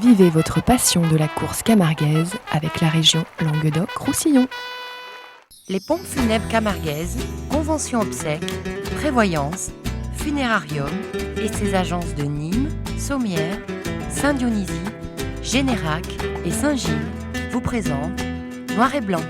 Vivez votre passion de la course camarguaise avec la région Languedoc-Roussillon. Les pompes funèbres camarguaises, convention obsèques, prévoyance, funérarium et ses agences de Nîmes, Sommières, Saint-Dionysie, Générac et Saint-Gilles vous présentent Noir et Blanc.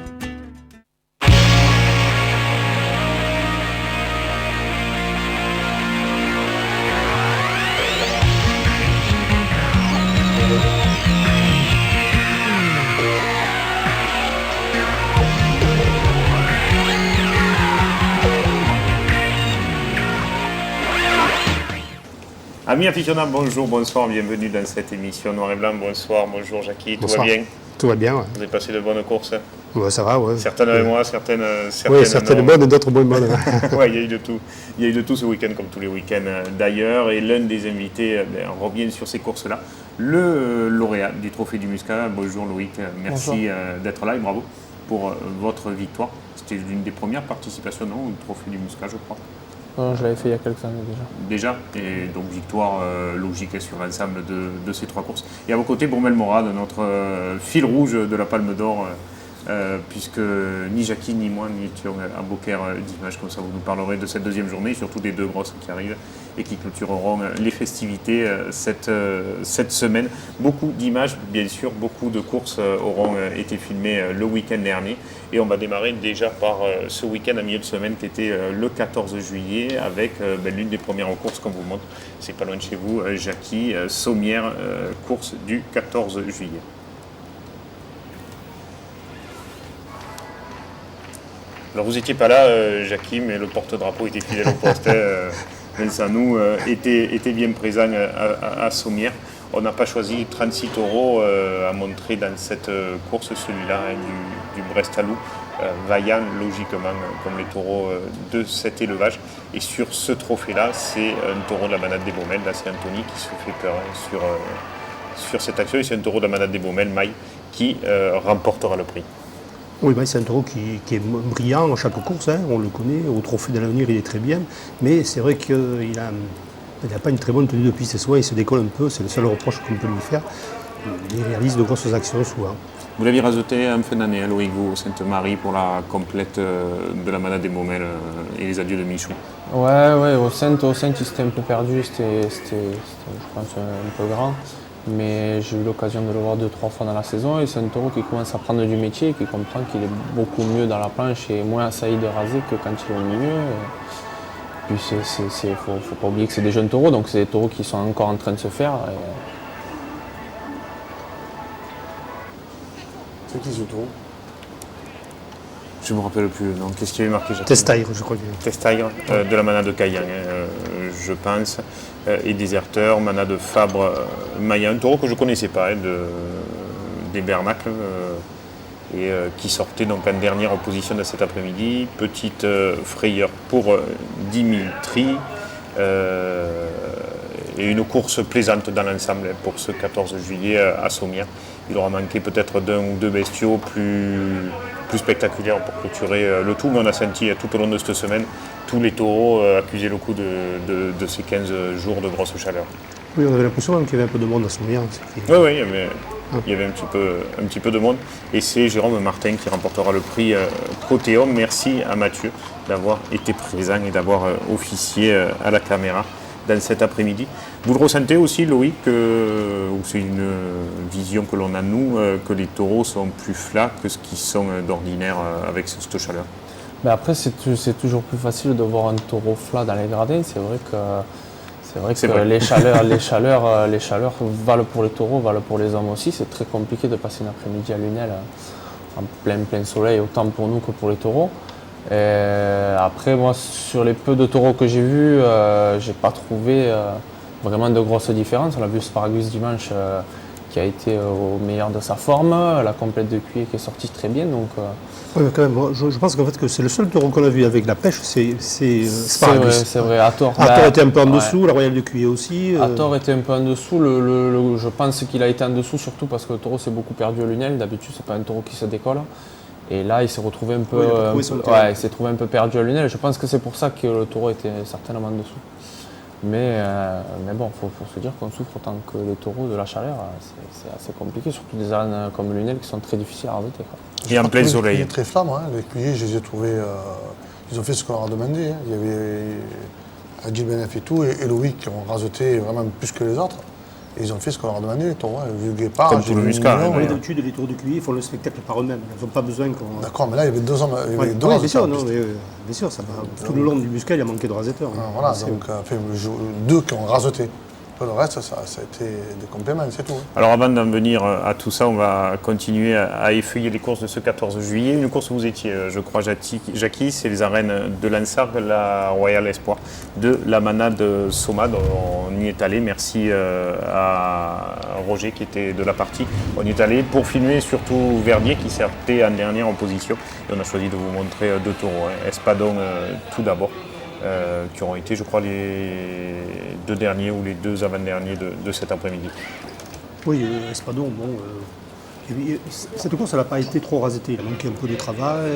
Amis aficionados, bonjour, bonsoir, bienvenue dans cette émission Noir et Blanc. Bonsoir, bonjour Jackie, tout va bien? Tout va bien, ouais. Vous avez passé de bonnes courses? Ouais, ça va, ouais. Certaines avec moi, certaines oui, certaines non. bonnes et d'autres moins bonnes. Ouais, il y a eu de tout. Il y a eu de tout ce week-end, comme tous les week-ends d'ailleurs. Et l'un des invités revient sur ces courses-là, le lauréat du Trophée du Muscat. Bonjour Loïc, merci d'être là et bravo pour votre victoire. C'était l'une des premières participations, non, au Trophée du Muscat, je crois. Non, je l'avais fait il y a quelques années déjà. Et donc victoire logique sur l'ensemble de ces trois courses. Et à vos côtés, Bourmel Morad, notre fil rouge de la Palme d'Or, puisque ni Jackie ni moi n'étions à Beaucaire dimanche, comme ça vous nous parlerez de cette deuxième journée, et surtout des deux grosses qui arrivent et qui clôtureront les festivités cette semaine. Beaucoup d'images, bien sûr, beaucoup de courses auront été filmées le week-end dernier. Et on va démarrer déjà par ce week-end à milieu de semaine qui était le 14 juillet avec l'une des premières courses qu'on vous montre. C'est pas loin de chez vous, Jackie, Sommières, course du 14 juillet. Alors vous n'étiez pas là, Jackie, mais le porte-drapeau était fidèle au poste. Vincent nous était bien présent à Sommières. On n'a pas choisi 36 taureaux à montrer dans cette course, celui-là du Brest-Alou, vaillant logiquement comme les taureaux de cet élevage. Et sur ce trophée-là, c'est un taureau de la manade des Baumelles, là c'est Anthony qui se fait peur sur cette action. Et c'est un taureau de la manade des Baumelles, Maï, qui remportera le prix. Oui, c'est un taureau qui est brillant à chaque course, hein, on le connaît. Au Trophée de l'avenir, il est très bien. Mais c'est vrai qu'il n'a pas une très bonne tenue de piste. Soit il se décolle un peu, c'est le seul reproche qu'on peut lui faire. Il réalise de grosses actions souvent. Vous l'aviez razoté en fin d'année, Loïc, vous, au Sainte-Marie, pour la complète de la manade des Baumelles et les adieux de Michou. Ouais, au Saint, il s'était un peu perdu, c'était, je pense, un peu grand. Mais j'ai eu l'occasion de le voir 2-3 fois dans la saison et c'est un taureau qui commence à prendre du métier et qui comprend qu'il est beaucoup mieux dans la planche et moins assailli de raser que quand il est au milieu. Et puis faut pas oublier que c'est des jeunes taureaux, donc c'est des taureaux qui sont encore en train de se faire. C'est qui ce taureau? Je ne me rappelle plus le nom. Qu'est-ce qu'il avait marqué? Testaire, je crois. Testaire, de la manade de Cayenne, je pense. Et déserteur, manade Fabre, Maïa, un taureau que je ne connaissais pas, des Bernacles, et qui sortait donc en dernière position de cet après-midi. Petite frayeur pour Dimitri. Et une course plaisante dans l'ensemble pour ce 14 juillet à Sommières. Il aura manqué peut-être d'un ou deux bestiaux plus spectaculaires pour clôturer le tout, mais on a senti tout au long de cette semaine tous les taureaux accuser le coup de ces 15 jours de grosse chaleur. Oui, on avait l'impression qu'il y avait un peu de monde à Sommières. Oui, il y avait un petit peu de monde. Et c'est Jérôme Martin qui remportera le prix côté homme. Merci à Mathieu d'avoir été présent et d'avoir officié à la caméra dans cet après-midi. Vous le ressentez aussi, Loïc, ou c'est une vision que l'on a nous, que les taureaux sont plus flats que ce qu'ils sont d'ordinaire avec cette chaleur? Mais après, c'est toujours plus facile de voir un taureau flat dans les gradins. C'est vrai que les chaleurs valent pour les taureaux, valent pour les hommes aussi. C'est très compliqué de passer une après-midi à Lunel en plein soleil, autant pour nous que pour les taureaux. Et après, moi, sur les peu de taureaux que j'ai vus, j'ai pas trouvé vraiment de grosses différences. On a vu Sparagus dimanche qui a été au meilleur de sa forme, la complète de Cuyer qui est sortie très bien. Donc, oui, mais quand même, je pense qu'en fait que c'est le seul taureau qu'on a vu avec la pêche, c'est Sparagus. C'est vrai, Hathor était un peu en dessous, la Royale de Cuyer aussi. Hathor était un peu en dessous, je pense qu'il a été en dessous surtout parce que le taureau s'est beaucoup perdu à Lunel. D'habitude, c'est pas un taureau qui se décolle. Et là, il s'est retrouvé un peu, il s'est trouvé un peu perdu à Lunel. Je pense que c'est pour ça que le taureau était certainement en dessous. Mais bon, il faut se dire qu'on souffre autant que les taureaux de la chaleur. C'est assez compliqué, surtout des arènes comme Lunel qui sont très difficiles à arrêter. Et en plein soleil. Les très flammes, hein. Les cueillers, je les ai trouvés. Ils ont fait ce qu'on leur a demandé. Hein. Il y avait Adil Benef et tout, et Loïc qui ont raseté vraiment plus que les autres. Et ils ont fait ce qu'on leur a demandé, les taureaux. Hein. Vu le guépard, Comme tout le muscat, hein, Oui, d'habitude, les taureaux de cueillir font le spectacle par eux-mêmes. Ils n'ont pas besoin qu'on. D'accord, mais là, il y avait 2 hommes. Il y avait deux bien raseteurs sûr, en non, piste. bien sûr, ça va. Tout le long du muscat, il a manqué de raseteurs. Ah, voilà, donc, 2 qui ont raseté. Le reste, ça a été des compléments, c'est tout. Alors avant d'en venir à tout ça, on va continuer à effeuiller les courses de ce 14 juillet. Une course où vous étiez, je crois, Jackie, c'est les arènes de Lansargues, la Royal Espoir, de la Manade Somade. On y est allé, merci à Roger qui était de la partie. On y est allé pour filmer surtout Verdier qui sortait en dernière en position. Et on a choisi de vous montrer 2 taureaux. Espadon tout d'abord. Qui auront été, je crois, les 2 derniers ou les 2 avant-derniers de cet après-midi. Oui, Espadon, bon. Cette course, elle n'a pas été trop rasetée. Il a manqué un peu de travail.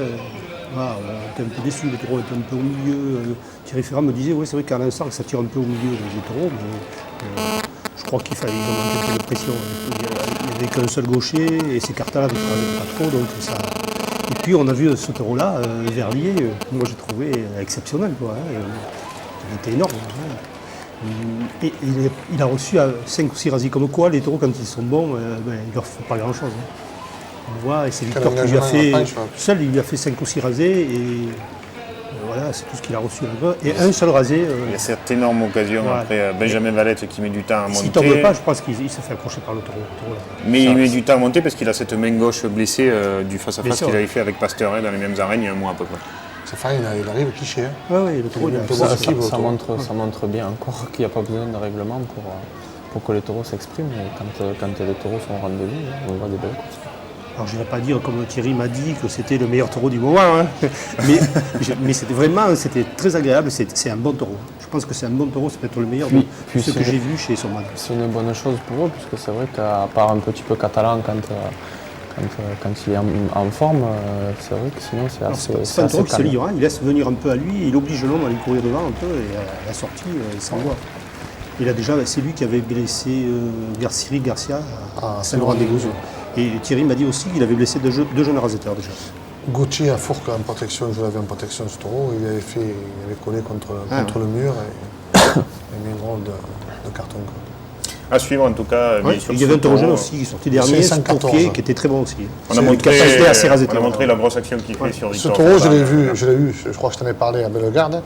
Voilà, on était un peu déçus. Les taureaux étaient un peu au milieu. Thierry Ferrand me disait, oui, c'est vrai qu'à l'instant, ça tire un peu au milieu des taureaux, mais je crois qu'ils ont manqué un peu de pression. Il n'y avait qu'un seul gaucher et ces cartes-là ne rasaient pas trop, donc ça. Et puis on a vu ce taureau-là, Verlier, moi j'ai trouvé exceptionnel, quoi. Hein, il était énorme. Hein. Et il a reçu 5 ou 6 rasés, comme quoi les taureaux quand ils sont bons, il ne leur faut pas grand-chose. Hein. On voit, et c'est Victor qui lui a fait, seul il lui a fait 5 ou 6 rasés, et voilà, c'est tout ce qu'il a reçu là-bas. Et un seul rasé. Il y a cette énorme occasion voilà. Après Benjamin Valette qui met du temps à monter. S'il ne tombe pas, je pense qu'il se fait accrocher par le taureau. Mais il met du temps à monter parce qu'il a cette main gauche blessée du face-à-face qu'il avait fait avec Pasteuret dans les mêmes arènes il y a un mois à peu près. C'est fine, il arrive cliché. Hein. Oui, le taureau, Ça montre bien encore qu'il n'y a pas besoin de règlement pour que les taureaux s'expriment. Quand les taureaux sont au rendez-vous, on voit des belles courses. Alors je n'irai pas dire comme Thierry m'a dit que c'était le meilleur taureau du moment, hein. mais c'était très agréable, c'est un bon taureau. Je pense que c'est un bon taureau, c'est peut-être le meilleur de ce que j'ai vu chez Somade. C'est une bonne chose pour eux, puisque c'est vrai qu'à part un petit peu catalan quand il est en forme, c'est vrai que sinon c'est assez. C'est un taureau qui se livre, hein. Il laisse venir un peu à lui, et il oblige l'homme à aller courir devant un peu, et à la sortie, il s'envoie. C'est lui qui avait blessé Cyril Garcia à Saint-Laurent-des-Gouzes. Et Thierry m'a dit aussi qu'il avait blessé 2 jeunes raseteurs déjà. Gauthier à Fourques en protection, je l'avais en protection ce taureau, il avait collé contre le mur et il a mis un rôle de carton. Quoi. À suivre en tout cas. Ouais, il y avait un taureau jeune aussi qui sortait dernier, qui était très bon aussi. On a montré la grosse action qu'il fait sur Victor. Ce taureau, je l'ai vu, je crois que je t'en ai parlé à Bellegarde.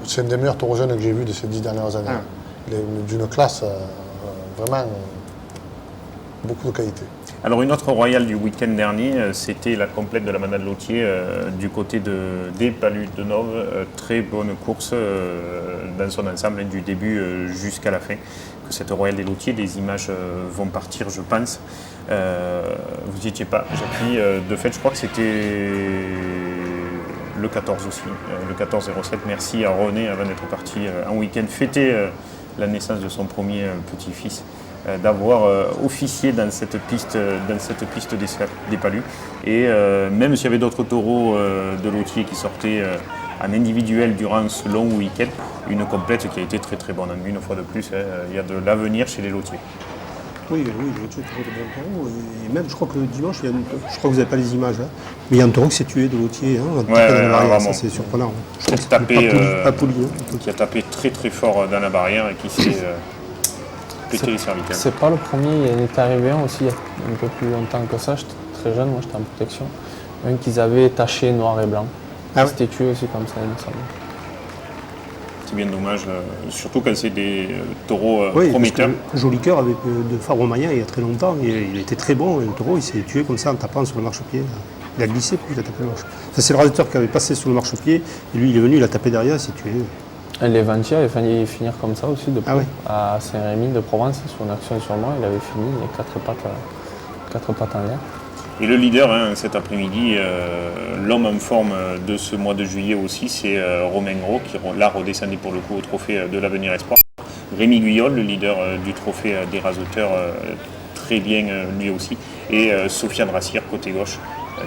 C'est un des meilleurs taureaux jeunes que j'ai vu de ces 10 dernières années. Il est d'une classe vraiment beaucoup de qualité. Alors une autre royale du week-end dernier, c'était la complète de la Manade Lautier du côté des Palus de Nove. Très bonne course dans son ensemble, du début jusqu'à la fin. Que cette royale des Lautiers, des images vont partir, je pense. Vous n'y étiez pas, Jackie. De fait, je crois que c'était le 14 aussi, le 14-07. Merci à René avant d'être parti en week-end fêter la naissance de son premier petit-fils. D'avoir officié dans cette piste des Palus. Et même s'il y avait d'autres taureaux de Lautier qui sortaient en individuel durant ce long week-end, une complète qui a été très très bonne. Une fois de plus, il y a de l'avenir chez les Lautiers. Oui, le Lautier est toujours de bons taureaux. Et même, je crois que dimanche, je crois que vous n'avez pas les images, hein, mais il y a un taureau qui s'est tué de Lautier. Hein, ça c'est surprenant. Je crois que qui a tapé très très fort dans la barrière et qui s'est pété les cervicales. C'est pas le premier, il est arrivé un aussi il y a un peu plus longtemps que ça, j'étais très jeune, moi j'étais en protection. Un qu'ils avaient taché noir et blanc. C'était tué aussi comme ça, il me semble. C'est bien dommage, surtout quand c'est des taureaux prometteurs. Joli Cœur avec de Fabre Mayen il y a très longtemps, il était très bon, et le taureau il s'est tué comme ça en tapant sur le marchepied. Il a glissé puis il a tapé le marchepied. C'est le raseteur qui avait passé sur le marchepied, et lui il est venu, il a tapé derrière, il s'est tué. Léventia avait failli finir comme ça aussi, à Saint-Rémy de Provence, sur une action sur moi, il avait fini les 4 pattes en l'air. Et le leader cet après-midi, l'homme en forme de ce mois de juillet aussi, c'est Romain Gros, qui là redescendait pour le coup au trophée de l'Avenir Espoir. Rémi Guyol, le leader du trophée des raseteurs, très bien lui aussi. Et Sofiane Rassière, côté gauche,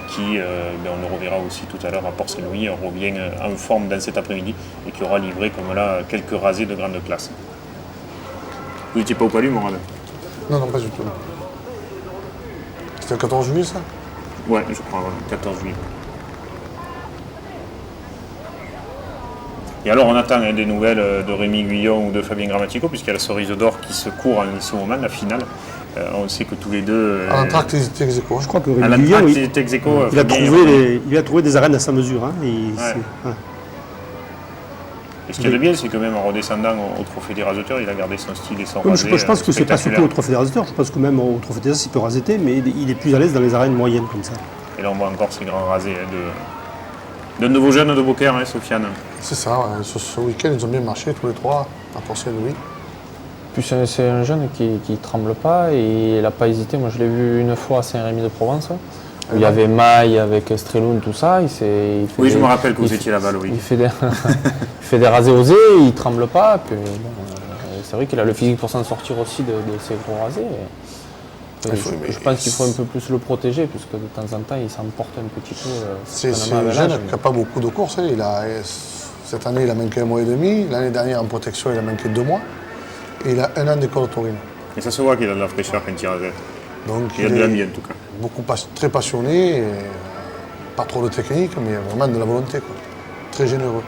qui, on le reverra aussi tout à l'heure à Port-Saint-Louis, revient en forme dans cet après-midi et qui aura livré comme là quelques rasés de grande classe. Vous n'étiez pas au Palu, Morad? Non, pas du tout. C'était le 14 juillet, ça? Ouais, je crois, 14 juillet. Et alors, on attend des nouvelles de Rémi Guillon ou de Fabien Grammatico, puisqu'il y a la cerise d'or qui se court en ce moment, la finale. On sait que tous les deux. À l'entracte, ils étaient ex aequo. Je crois que À Rémi Guillon, l'entracte, il était ex aequo, il a Fabien, trouvé des arènes à sa mesure. Hein, Et ce qui est de bien, c'est que même en redescendant au Trophée des Raseteurs, il a gardé son style et son Oui, rasé. je pense que c'est pas surtout spectaculaire. au Trophée des Raseteurs. Je pense que même au Trophée des As, il peut raseter, mais il est plus à l'aise dans les arènes moyennes comme ça. Et là, on voit encore ces grands rasés de nouveaux jeunes de Beaucaire, hein, Sofiane. C'est ça, ouais. Ce week-end, ils ont bien marché tous les trois, à Porcelaine Louis. Puis c'est un jeune qui ne tremble pas et il n'a pas hésité. Moi, je l'ai vu une fois à Saint-Rémy-de-Provence, où il y avait Maille avec Streloun, tout ça. Oui, je me rappelle que vous étiez là-bas, oui. Il fait des rasés osés, il ne tremble pas. Puis, c'est vrai qu'il a le physique pour s'en sortir aussi de ces gros rasés. Je pense qu'il faut un peu plus le protéger, puisque de temps en temps, il s'emporte un petit peu. C'est un jeune qui n'a pas beaucoup de courses. Hein. Cette année, il a manqué 1 mois et demi. L'année dernière, en protection, il a manqué 2 mois. Et il a 1 an d'école taurine. Et ça se voit qu'il a de la fraîcheur quand il rasait. Donc Il a de l'envie, en tout cas. très passionné, et pas trop de technique, mais vraiment de la volonté, quoi. Très généreux.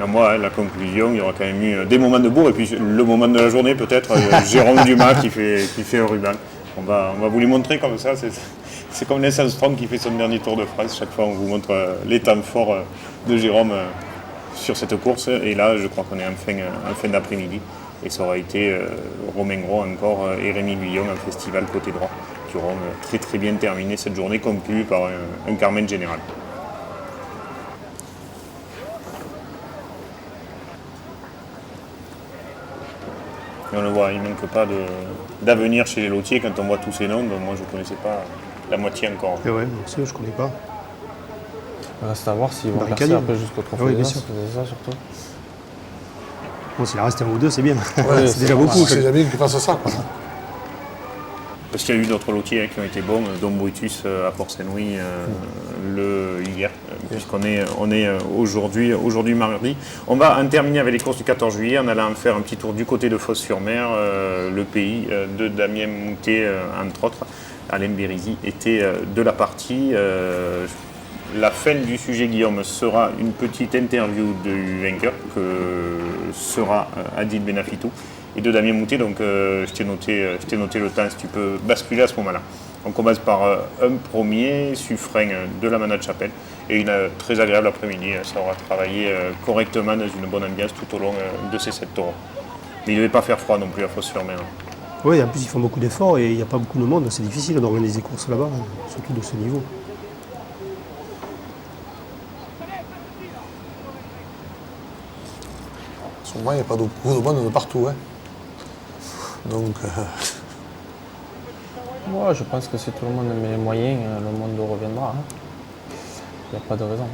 Et moi, la conclusion, il y aura quand même eu des moments de bourre, et puis le moment de la journée, peut-être, Jérôme Dumas qui fait un ruban. On va vous les montrer comme ça. C'est comme Lance Armstrong qui fait son dernier Tour de France. Chaque fois, on vous montre les temps forts de Jérôme sur cette course. Et là, je crois qu'on est en fin d'après-midi. Et ça aura été Romain Gros encore et Rémi Guillon en festival côté droit, qui auront très très bien terminé cette journée, conclue par un Carmen général. Et on le voit, il ne manque pas d'avenir chez les lotiers quand on voit tous ces noms. Donc moi, je ne connaissais pas la moitié encore. Et ouais, moi aussi, je ne connais pas. Il reste à voir s'ils vont Barricade. percer après jusqu'au Trophée Oui, des bien As, sûr. c'est ça surtout. Bon, s'il en reste 1 ou 2, c'est bien. Ouais, c'est déjà beaucoup. C'est bien qu'il fasse ça, quoi. Parce qu'il y a eu d'autres lotiers qui ont été bons, dont Brutus à Port-Saint-Louis hier, puisqu'on est aujourd'hui mardi. On va en terminer avec les courses du 14 juillet en allant faire un petit tour du côté de Fos-sur-Mer, le pays de Damien Moutet, entre autres. Alain Bérisy était de la partie. La fin du sujet, Guillaume, sera une petite interview du vainqueur, que sera Adil Benafitou, et de Damien Moutet. Donc je t'ai noté le temps, si tu peux basculer à ce moment-là. On commence par un premier suffrain de la Manade Chapelle et une très agréable après-midi. Ça aura travaillé correctement dans une bonne ambiance tout au long de ces 7 taureaux. Mais il ne devait pas faire froid non plus à Fos-sur-Mer. Oui, en plus, ils font beaucoup d'efforts et il n'y a pas beaucoup de monde. C'est difficile d'organiser des courses là-bas, surtout de ce niveau. Souvent, il n'y a pas beaucoup de monde de partout. Hein. Donc, Moi, je pense que si tout le monde met les moyens, le monde reviendra. Hein. Il n'y a pas de raison.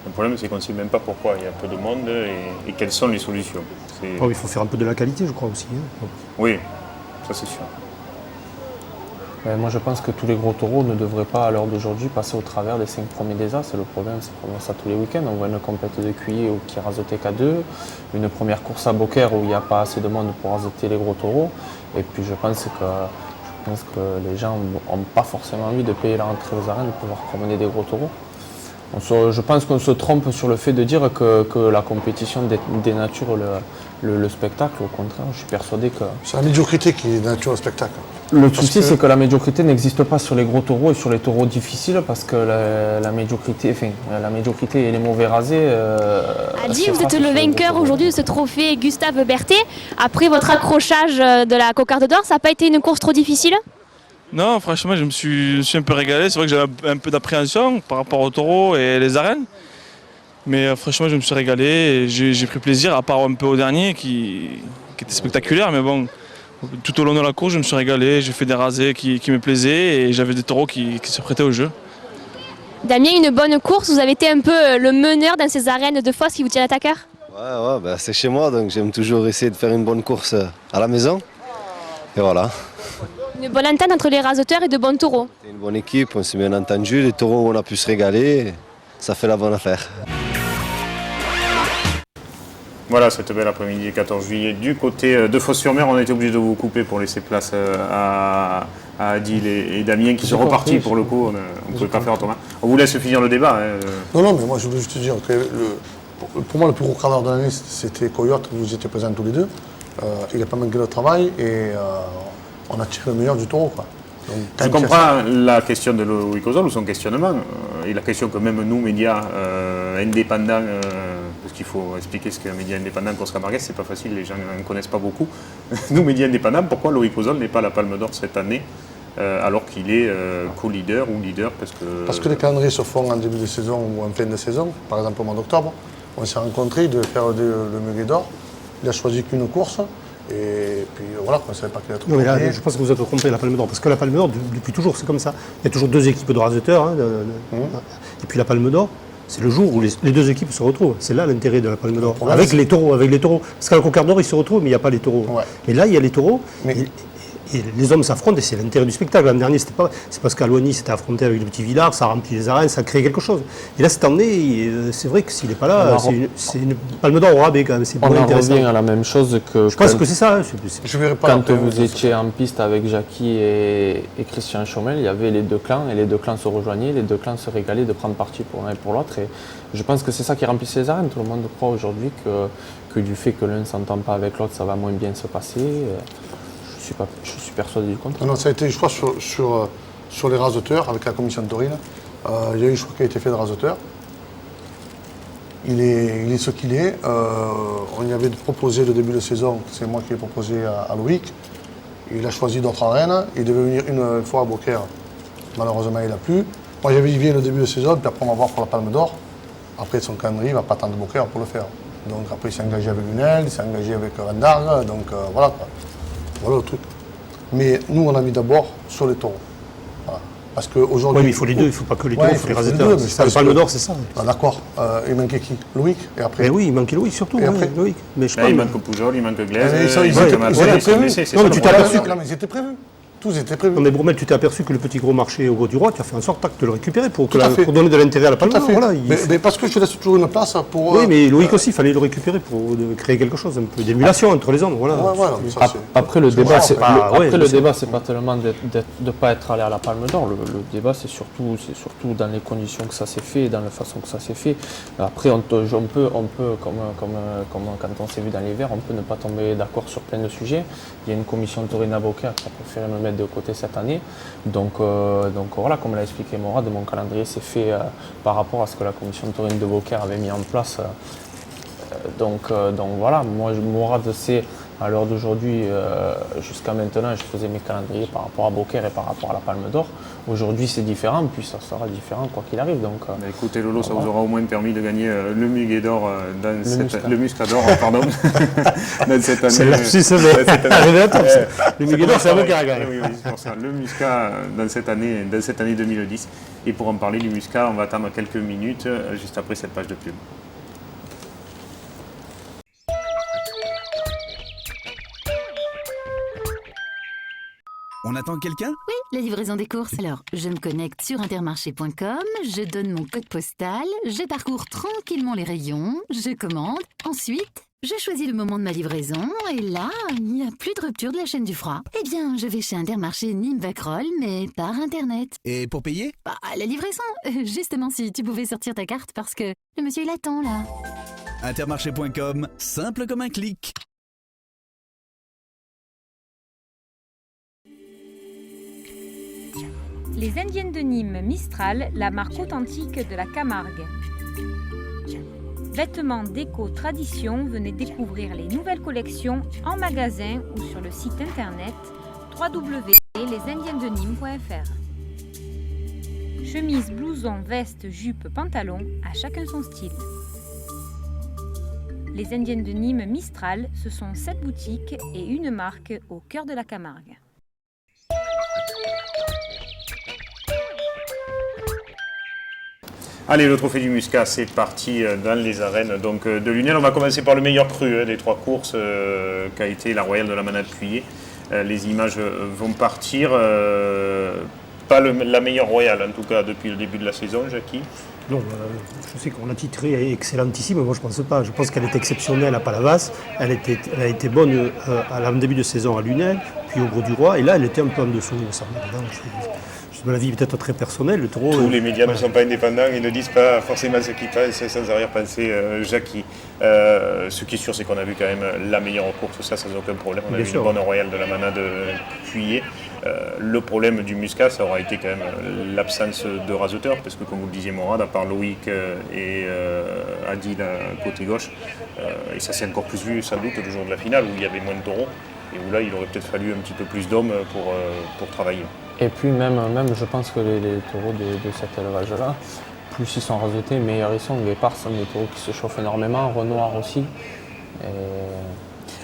Le problème, c'est qu'on ne sait même pas pourquoi il y a peu de monde et quelles sont les solutions. Oh, il faut faire un peu de la qualité, je crois aussi. Hein. Oui, ça c'est sûr. Moi, je pense que tous les gros taureaux ne devraient pas, à l'heure d'aujourd'hui, passer au travers des 5 premiers des As. C'est le problème, c'est qu'on voit ça tous les week-ends. On voit une compète de cuillers qui est rasotée qu'à 2, une première course à Beaucaire où il n'y a pas assez de monde pour rasoter les gros taureaux. Et puis, je pense que les gens n'ont pas forcément envie de payer la rentrée aux arènes pour pouvoir promener des gros taureaux. Je pense qu'on se trompe sur le fait de dire que la compétition dénature le spectacle. Au contraire, je suis persuadé que... c'est la médiocrité qui dénature le spectacle. Le souci, c'est que la médiocrité n'existe pas sur les gros taureaux et sur les taureaux difficiles parce que la médiocrité et les mauvais rasés... Adil, vous êtes le vainqueur aujourd'hui de ce trophée Gustave Berthet. Après votre accrochage de la cocarde d'or, ça n'a pas été une course trop difficile ? Non, franchement, je me suis un peu régalé. C'est vrai que j'avais un peu d'appréhension par rapport aux taureaux et les arènes. Mais franchement, je me suis régalé et j'ai pris plaisir, à part un peu au dernier qui était spectaculaire. Mais bon, tout au long de la course, je me suis régalé. J'ai fait des rasés qui me plaisaient et j'avais des taureaux qui se prêtaient au jeu. Damien, une bonne course. Vous avez été un peu le meneur dans ces arènes de Fos qui vous tiennent à cœur ? Ouais, bah, c'est chez moi, donc j'aime toujours essayer de faire une bonne course à la maison. Et voilà. Une bonne entente entre les rasoteurs et de bons taureaux. C'est une bonne équipe, on s'est bien entendu, les taureaux on a pu se régaler, ça fait la bonne affaire. Voilà, cette belle après-midi du 14 juillet. Du côté de Fos-sur-Mer, on a été obligé de vous couper pour laisser place à Adil et Damien qui sont repartis pour le coup. On ne pouvait pas faire autrement. On vous laisse finir le débat. Non, mais moi je voulais juste te dire que pour moi le plus gros cadre de l'année c'était Coyote, vous étiez présents tous les deux. Il n'a pas manqué de travail et on a tiré le meilleur du taureau, quoi. Donc, je comprends la question de Loïc Ozol ou son questionnement et la question que même nous, médias indépendants, parce qu'il faut expliquer ce qu'est un média indépendant, Course Camarguez, c'est pas facile, les gens ne connaissent pas beaucoup. Nous, médias indépendants, pourquoi Loïc Ozol n'est pas à la Palme d'Or cette année alors qu'il est co-leader ou leader Parce que les calendriers se font en début de saison ou en fin de saison, par exemple au mois d'octobre. On s'est rencontrés de faire le Muguet d'Or. Il a choisi qu'une course. Et puis voilà, on ne savait pas qu'il allait être. Non, mais là, je pense que vous êtes trompé, la Palme d'Or. Parce que la Palme d'Or, depuis toujours, c'est comme ça. Il y a toujours deux équipes de rasoteurs. Hein, et puis la Palme d'Or, c'est le jour où les deux équipes se retrouvent. C'est là l'intérêt de la Palme d'Or. Avec les taureaux. Parce qu'à la Cocarde d'Or, ils se retrouvent, mais il n'y a pas les taureaux. Ouais. Et là, il y a les taureaux. Et les hommes s'affrontent et c'est l'intérêt du spectacle. L'an dernier, c'est parce qu'Alouani s'était affronté avec le Petit Villard, ça a rempli les arènes, ça a créé quelque chose. Et là, cette année, c'est vrai que s'il n'est pas là, c'est une Palme d'Or au rabais quand même. On en revient à la même chose que je pense que c'est ça. Quand vous étiez en piste avec Jackie et Christian Chaumel, il y avait les deux clans et les deux clans se rejoignaient, les deux clans se régalaient de prendre parti pour l'un et pour l'autre. Et je pense que c'est ça qui remplissait les arènes. Tout le monde croit aujourd'hui que du fait que l'un ne s'entend pas avec l'autre, ça va moins bien se passer. Je suis persuadé du contraire. Non, ça a été, je crois, sur les rasoteurs, avec la commission de taurine. Il y a eu, je crois, qui a été fait de rasoteurs. Il est ce qu'il est. On y avait proposé le début de saison, c'est moi qui l'ai proposé à Loïc. Il a choisi d'autres arènes. Il devait venir une fois à Beaucaire. Malheureusement, il n'a plus. Moi, j'avais dit, il vient le début de saison, puis après, on va voir pour la Palme d'Or. Après, son calendrier, il ne va pas attendre Beaucaire pour le faire. Donc, après, il s'est engagé avec Lunel, il s'est engagé avec Rendarg. Donc, voilà, quoi. Voilà le truc. Mais nous, on a mis d'abord sur les taureaux. Voilà. Parce qu'aujourd'hui. Oui, mais il faut les deux, il ne faut pas que les taureaux, il faut les rasoteurs. La Palme d'Or, c'est ça. Ah, d'accord. Il manquait qui? Loïc? Et après? Oui, il manquait Loïc surtout. Et après Loïc. Mais il manque Poujol, il manque Glaise. Ils étaient prévus. Non, mais tu t'es aperçu. Non, mais ils étaient prévus. Tous étaient prévus. Non mais Bromel, tu t'es aperçu que le petit gros marché au Gros du Roi, tu as fait en sorte de le récupérer pour donner de l'intérêt à la Palme d'Or. Voilà, mais parce que je te laisse toujours une place pour... Oui, mais Loïc aussi, il fallait le récupérer pour créer quelque chose, un peu d'émulation entre les hommes. Voilà. Après, le débat, c'est pas tellement de ne pas être allé à la Palme d'Or. Le débat, c'est surtout dans les conditions que ça s'est fait et dans la façon que ça s'est fait. Après, on peut comme quand on s'est vu dans l'hiver, on peut ne pas tomber d'accord sur plein de sujets. Il y a une commission taurine à Beaucaire qui a préféré me mettre de côté cette année. Donc voilà, comme l'a expliqué Morad, mon calendrier s'est fait par rapport à ce que la commission taurine de Beaucaire avait mis en place. Donc voilà, moi Morad c'est à l'heure d'aujourd'hui, jusqu'à maintenant, je faisais mes calendriers par rapport à Beaucaire et par rapport à la Palme d'Or. Aujourd'hui, c'est différent, puis ça sera différent quoi qu'il arrive. Donc, écoutez, Lolo, ça vous aura au moins permis de gagner le Muguet d'Or, le Muscat d'Or, pardon, dans cette année. C'est la le Muguet d'Or, c'est un beau caractère. Oui, c'est pour ça. Le Muscat dans cette année 2010. Et pour en parler du Muscat, on va attendre quelques minutes, juste après cette page de pub. On attend quelqu'un? Oui, la livraison des courses. Alors, je me connecte sur intermarché.com, je donne mon code postal, je parcours tranquillement les rayons, je commande. Ensuite, je choisis le moment de ma livraison et là, il n'y a plus de rupture de la chaîne du froid. Eh bien, je vais chez Intermarché Nîmes-Vacrolles, mais par Internet. Et pour payer? Bah, la livraison. Justement, si tu pouvais sortir ta carte parce que le monsieur, il attend là. Intermarché.com, simple comme un clic. Les Indiennes de Nîmes Mistral, la marque authentique de la Camargue. Vêtements déco tradition, venez découvrir les nouvelles collections en magasin ou sur le site internet www.lesindiennesdenîmes.fr. Chemise, blouson, veste, jupe, pantalon, à chacun son style. Les Indiennes de Nîmes Mistral, ce sont 7 boutiques et une marque au cœur de la Camargue. Allez, le trophée du Muscat, c'est parti dans les arènes donc, de Lunel. On va commencer par le meilleur cru des 3 courses, qu'a été la Royale de la Manade Puyer. les images vont partir. Pas la meilleure royale, en tout cas, depuis le début de la saison, Jackie. Non, je sais qu'on l'a titrée excellentissime, moi je ne pense pas. Je pense qu'elle est exceptionnelle à Palavas. Elle a été bonne en début de saison à Lunel, puis au Gros du Roi, et là elle était un peu en dessous, il me semble. C'est de l'avis peut-être très personnel. Le taureau, tous les médias ne sont pas indépendants et ne disent pas forcément ce qu'ils pensent sans arrière-pensée, Jackie. Ce qui est sûr, c'est qu'on a vu quand même la meilleure course, ça sans aucun problème. On a vu une bonne royale de la manade Cuillet. Le problème du Muscat, ça aura été quand même l'absence de raseteurs, parce que comme vous le disiez, Morad, à part Loïc et Adil côté gauche, et ça s'est encore plus vu sans doute le jour de la finale, où il y avait moins de taureaux, et où là il aurait peut-être fallu un petit peu plus d'hommes pour travailler. Et puis même je pense que les taureaux de cet élevage-là, plus ils sont rasetés, meilleurs ils sont. Guépard sont des taureaux qui se chauffent énormément, Renoir aussi.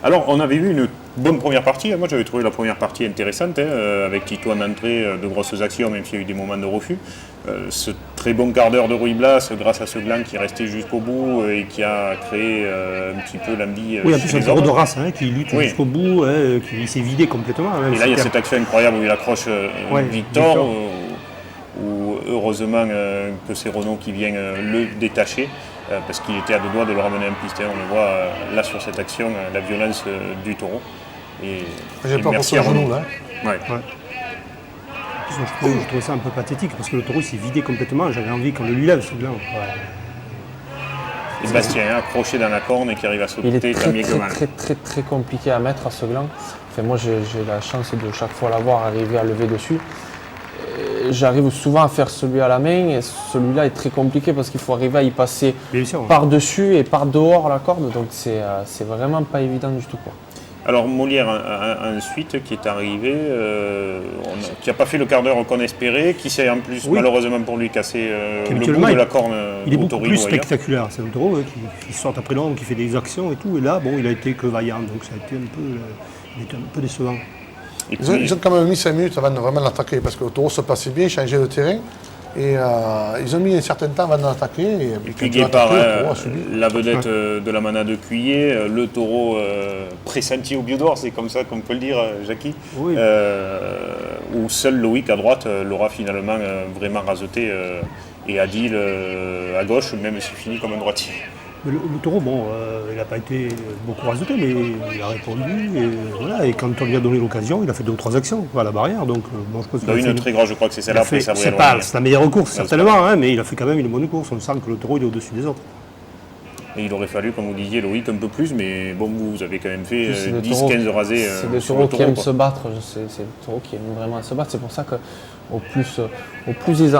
Alors, on avait eu une bonne première partie. Moi, j'avais trouvé la première partie intéressante, avec Tito en entrée, de grosses actions, même s'il y a eu des moments de refus. Ce très bon quart d'heure de Ruy Blas, grâce à ce gland qui est resté jusqu'au bout et qui a créé un petit peu l'envie. Oui, en plus, un taureau de race qui lutte jusqu'au bout, qui s'est vidé complètement. Et là, il y a cette action incroyable où il accroche Victor, où heureusement que c'est Renaud qui vient le détacher. Parce qu'il était à deux doigts de le ramener en piste. On le voit là sur cette action, la violence du taureau. J'ai pas pensé au genou là. Ouais. Je trouvais ça un peu pathétique parce que le taureau s'est vidé complètement. J'avais envie qu'on le lui lève ce gland. Et Bastien accroché dans la corne et qui arrive à sauter. Il est très compliqué à mettre à ce gland. Enfin, moi j'ai la chance de chaque fois l'avoir arrivé à lever dessus. J'arrive souvent à faire celui à la main et celui-là est très compliqué parce qu'il faut arriver à y passer par-dessus et par-dehors la corde, donc c'est vraiment pas évident du tout, quoi. Alors Molière ensuite qui est arrivé, qui n'a pas fait le quart d'heure qu'on espérait, qui s'est en plus malheureusement pour lui cassé le bout de la corne. Il est beaucoup plus spectaculaire, c'est un taureau qui sort après l'ombre, qui fait des actions et tout, et là il a été que vaillant, donc ça a été un peu décevant. Ils ont quand même mis 5 minutes avant de vraiment l'attaquer parce que le taureau se passait bien, il changeait de terrain. Et ils ont mis un certain temps avant de l'attaquer. Et puis Guépard, la vedette de la manade Cuillet, le taureau pressenti au Biodor, c'est comme ça qu'on peut le dire, Jackie. Oui. Où seul Loïc à droite l'aura finalement vraiment raseté et Adil à gauche, même s'il finit comme un droitier. Le taureau, il n'a pas été beaucoup raseté, mais il a répondu. Et quand on lui a donné l'occasion, il a fait 2 ou 3 actions à la barrière. Donc, je pense une très grosse, je crois que c'est celle-là. C'est la meilleure course, certainement, mais il a fait quand même une bonne course. On sent que le taureau il est au-dessus des autres. Et il aurait fallu, comme vous disiez, Loïc, un peu plus, mais bon, vous avez quand même fait 10-15 rasés. C'est des taureaux qui aiment se battre, c'est des taureaux qui aiment vraiment se battre. C'est pour ça qu'au plus ils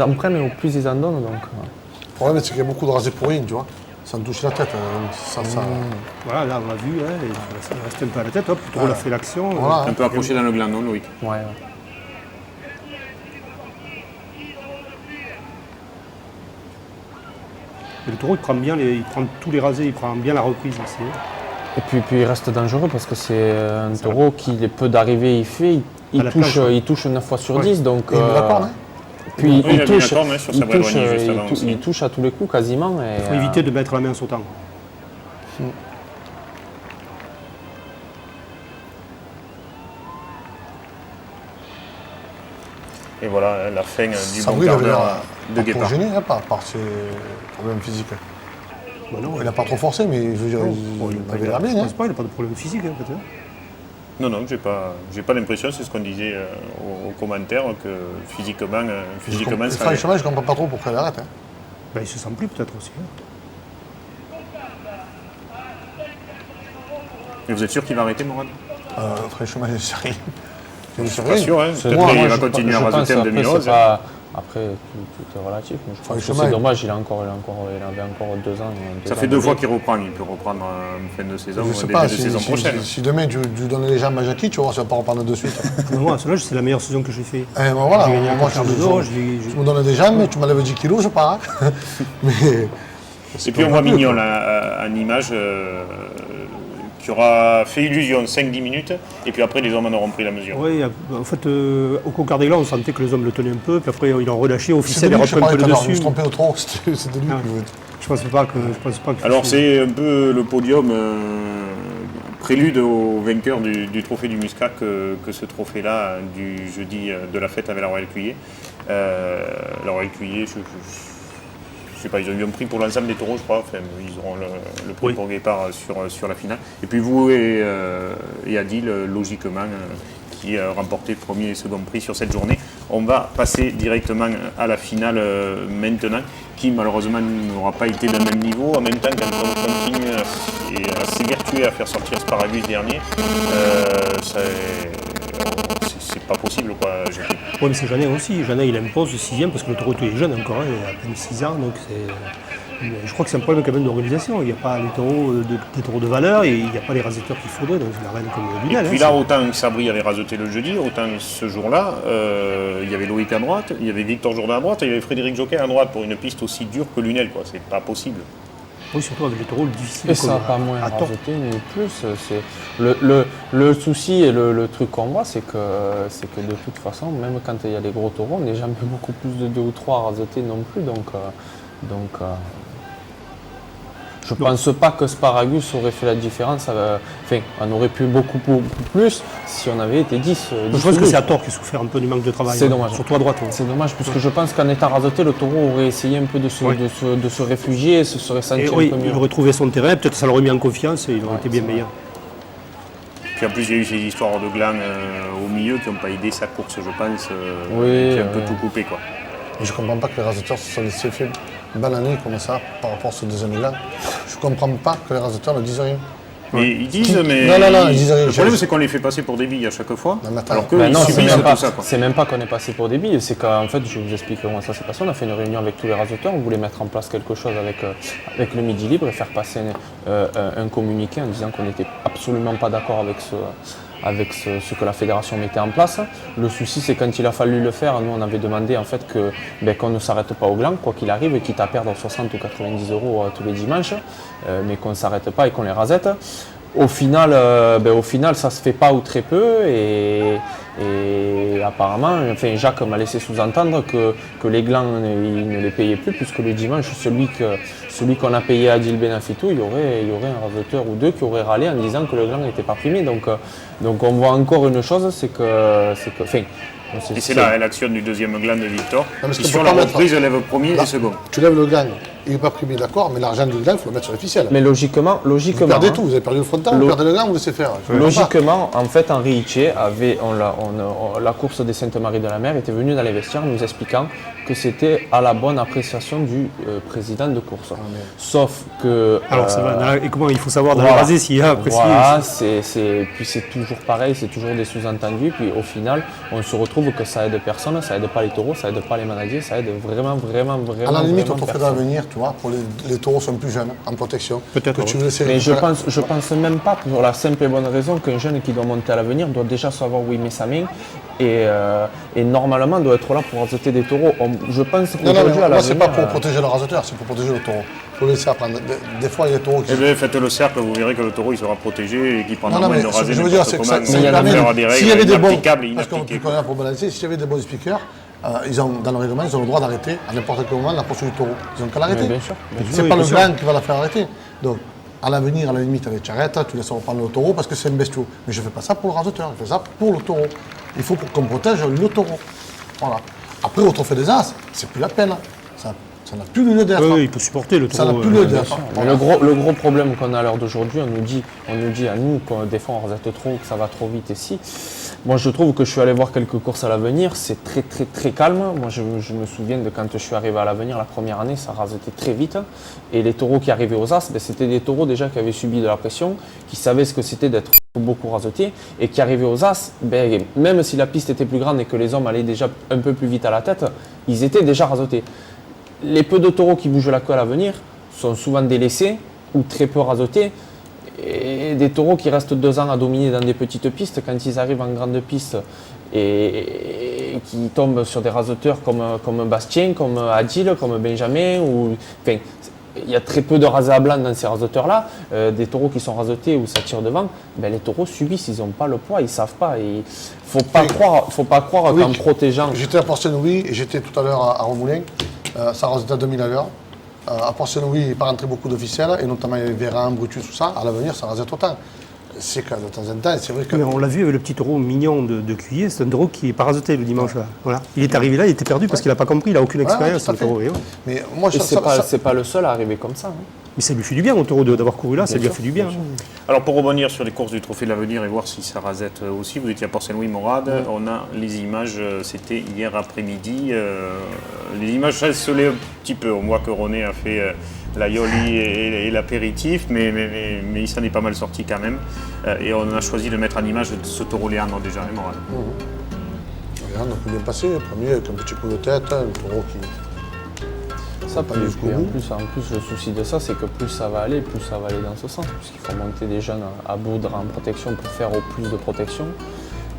en prennent et au plus ils en donnent. Donc, le problème, c'est qu'il y a beaucoup de rasés pour rien, tu vois. Ça me touche la tête. Voilà, là on l'a vu, il reste un peu à la tête, hop, le taureau a fait l'action. Voilà, un peu accroché dans le gland, non, Loïc? Ouais. Et le taureau, il prend tous les rasés, il prend bien la reprise ici. Et puis il reste dangereux parce que c'est un taureau qui, les peu d'arrivées il fait, il touche 9 fois sur 10. Donc, puis il touche à tous les coups quasiment. Il faut éviter de mettre la main en sautant. Et voilà la fin du bon quart d'heure de Guépard. Il n'a pas gêné par ses problèmes physiques. Il n'a pas trop forcé, mais je veux dire, il avait l'air bien. Je pense pas, il n'a pas de problème physique en fait. Non, j'ai pas l'impression, c'est ce qu'on disait aux commentaires, que physiquement ça... Franchement, je ne comprends pas trop pourquoi il arrête. Il se sent plus peut-être aussi. Et vous êtes sûr qu'il va arrêter, Morad? Franchement, je ne sais rien. Je ne suis pas sûr, peut-être qu'il va continuer à raseter en 2011. Après, tout est relatif. Je pense que c'est dommage, il avait encore 2 ans. Ça fait 2 fois qu'il reprend, il peut reprendre en fin de saison ou au début de saison prochaine. Si demain tu donnes les jambes à Jackie, tu vois, ça va pas reprendre de suite. Moi, celle-là, c'est la meilleure saison que j'ai fait. Voilà, moi, tu me donnes des jambes, tu m'enlèves 10 kilos, je pars. Et puis on voit Mignon en image qui aura fait illusion 5-10 minutes, et puis après les hommes en auront pris la mesure. Oui, en fait, au Concord des Glands, on sentait que les hommes le tenaient un peu, puis après ils ont relâché, officiel, ils ont repris un peu le dessus. Je me suis trompé au tronc, c'était lui. Je pense pas que... Alors c'est un peu le podium prélude au vainqueur du trophée du Muscat que ce trophée-là du jeudi de la fête avec la Royale Cuillé. La Royale Cuillé, je sais pas, ils ont eu un prix pour l'ensemble des taureaux, je crois. Enfin, ils auront le prix pour Guépard sur la finale. Et puis vous et Adil, logiquement, qui remporté le premier et second prix sur cette journée. On va passer directement à la finale maintenant, qui malheureusement n'aura pas été d'un même niveau. En même temps, quand on continue à s'évertuer à faire sortir Sparagus dernier, c'est pas possible, quoi. Oui, mais c'est Jeannet aussi. Jeannet, il impose le 6e parce que le taureau est jeune encore, hein, il a à peine 6 ans. Donc je crois que c'est un problème quand même d'organisation. Il n'y a pas des taureaux de valeur et il n'y a pas les raseteurs qu'il faudrait dans une arène comme Lunel. Et puis là, autant Sabri avait raseté le jeudi, autant ce jour-là, il y avait Loïc à droite, il y avait Victor Jourdain à droite et il y avait Frédéric Joquet à droite pour une piste aussi dure que Lunel, quoi. C'est pas possible. Oui, surtout avec les taureaux difficiles. Et ça n'a pas moins raseté ni plus. Le souci et le truc qu'on voit, c'est que de toute façon, même quand il y a les gros taureaux, on n'est jamais beaucoup plus de 2 ou 3 rasetés non plus. Je ne pense pas que Sparagus aurait fait la différence. Enfin, on aurait pu beaucoup plus si on avait été 10. Je pense que c'est à tort qu'il souffert un peu du manque de travail. C'est dommage. Surtout à droite. C'est dommage, puisque je pense qu'en étant raseté, le taureau aurait essayé un peu de se réfugier, se serait senti un peu mieux. Il aurait trouvé son terrain, peut-être ça l'aurait mis en confiance et il aurait été bien meilleur. Puis en plus, il y a eu ces histoires de glands au milieu qui n'ont pas aidé sa course, je pense, qui a un peu tout coupé, quoi. Et je ne comprends pas que les raseteurs se sont laissés faire bananer comme ça par rapport à ce deuxième gland. Je ne comprends pas que les raseteurs ne disent rien. Mais ils disent, mais non, ils disent rien. Le problème, c'est qu'on les fait passer pour des billes à chaque fois. Alors que c'est même pas qu'on est passé pour des billes, c'est qu'en fait, je vous explique comment ça s'est passé. On a fait une réunion avec tous les raseteurs, on voulait mettre en place quelque chose avec le Midi Libre et faire passer un communiqué en disant qu'on n'était absolument pas d'accord avec ce que la fédération mettait en place. Le souci, c'est quand il a fallu le faire, nous on avait demandé en fait qu'on ne s'arrête pas au gland, quoi qu'il arrive, et quitte à perdre 60 ou 90 euros tous les dimanches, mais qu'on ne s'arrête pas et qu'on les rasette. Au final, ça se fait pas ou très peu, et apparemment, enfin, Jacques m'a laissé sous-entendre que les glands, il ne les payait plus, puisque le dimanche, celui qu'on a payé à Adil Benafitou, il y aurait un raseteur ou deux qui aurait râlé en disant que le gland n'était pas primé. Donc on voit encore une chose, c'est que et c'est là l'action du deuxième gland de Victor, qui sur la reprise lève premier et second. Tu lèves le gland, il n'est pas primé, d'accord, mais l'argent du gland, il faut le mettre sur les ficelles. Mais logiquement. Vous perdez tout, vous avez perdu le frontal, vous perdez le gland, vous laissez faire. Logiquement, en fait, Henri Hitché la course des Sainte-Marie de la Mer était venue dans les vestiaires nous expliquant que c'était à la bonne appréciation du président de course. Sauf que. Alors ça va, et comment il faut savoir dans le rasé s'il y a apprécié. Voilà, puis c'est toujours pareil, c'est toujours des sous-entendus, puis au final, on se retrouve que ça aide personne, ça aide pas les taureaux, ça aide pas les managers, ça aide vraiment. À la limite, au trophée d'avenir, tu vois, pour les taureaux sont plus jeunes, en protection. Peut-être. Mais je pense même pas, pour la simple et bonne raison qu'un jeune qui doit monter à l'avenir doit déjà savoir où il met sa main et normalement doit être là pour raseter des taureaux. Je pense qu'aujourd'hui à l'avenir. C'est pas pour protéger le raseteur, c'est pour protéger le taureau. Il faut le laisser apprendre. Des fois, il y a des taureaux qui. Eh bien, faites le cercle, vous verrez que le taureau il sera protégé et qu'il prendra moins de raser. Je veux dire, c'est que ça permet des règles inapplicables et parce inappliquées. pour balancer, s'il y avait des bons speakers, dans le règlement, ils ont le droit d'arrêter à n'importe quel moment la poursuite du taureau. Ils ont qu'à l'arrêter. Bien sûr. C'est pas le gland qui va la faire arrêter. Donc, à l'avenir, à la limite, avec Charrette, tu laisses reprendre le taureau parce que c'est un bestiau. Mais je ne fais pas ça pour le raseteur, je fais ça pour le taureau. Il faut qu'on protège le taureau. Voilà. Après, au trophée des As, c'est plus la peine. Ça n'a plus lieu d'être. Oui, il peut supporter le taureau. Ça n'a plus lieu d'être. Mais le gros problème qu'on a à l'heure d'aujourd'hui, on nous dit à nous que des fois on rasette trop, que ça va trop vite ici. Moi, je trouve que je suis allé voir quelques courses à l'avenir, c'est très très très calme. Moi, je me souviens de quand je suis arrivé à l'avenir la première année, ça rasetait très vite. Et les taureaux qui arrivaient aux As, c'était des taureaux déjà qui avaient subi de la pression, qui savaient ce que c'était d'être beaucoup rasetés et qui arrivaient aux As, même si la piste était plus grande et que les hommes allaient déjà un peu plus vite à la tête, ils étaient déjà rasetés. Les peu de taureaux qui bougent la queue à l'avenir sont souvent délaissés ou très peu rasetés. Et des taureaux qui restent 2 ans à dominer dans des petites pistes, quand ils arrivent en grande piste et qui tombent sur des raseteurs comme Bastien, comme Adil, comme Benjamin, il y a très peu de rasés à blanc dans ces raseteurs-là. Des taureaux qui sont rasetés ou ça tire devant, les taureaux subissent, ils n'ont pas le poids, ils ne savent pas. Il ne faut pas croire qu'en protégeant. J'étais à Port-Saint-Louis et j'étais tout à l'heure à Romoulin, ça rasetait à 2000 à l'heure. À Port-Saint-Louis, il n'est pas rentré beaucoup d'officiels, et notamment il y avait Véran, Brutus, tout ça. À l'avenir, ça rasait autant. c'est qu'à de temps en temps, c'est vrai que... Mais on l'a vu avec le petit taureau mignon de Cuillé, c'est un taureau qui est parazoté le dimanche. Là. Voilà. Il est arrivé là, il était perdu parce qu'il n'a pas compris, il n'a aucune expérience. tout à le taureau. fait. Mais moi, Et c'est pas le seul à arriver comme ça. Hein. Mais ça lui fait du bien au taureau d'avoir couru là, ça lui a fait du bien. Alors pour rebondir sur les courses du Trophée de l'Avenir et voir si ça rasette aussi, vous étiez à Port-Saint-Louis-Morade, on a les images, c'était hier après-midi, les images soleil un petit peu, on voit que René a fait la yoli et l'apéritif, mais il s'en est pas mal sorti quand même, et on a choisi de mettre en image ce taureau Léandre déjà, hein, Morade. Léandre a bien passé, premier avec un petit coup de tête, un taureau qui... Ça, en plus, le souci de ça, c'est que plus ça va aller dans ce sens, puisqu'il faut monter des jeunes à boudre en protection pour faire au plus de protection.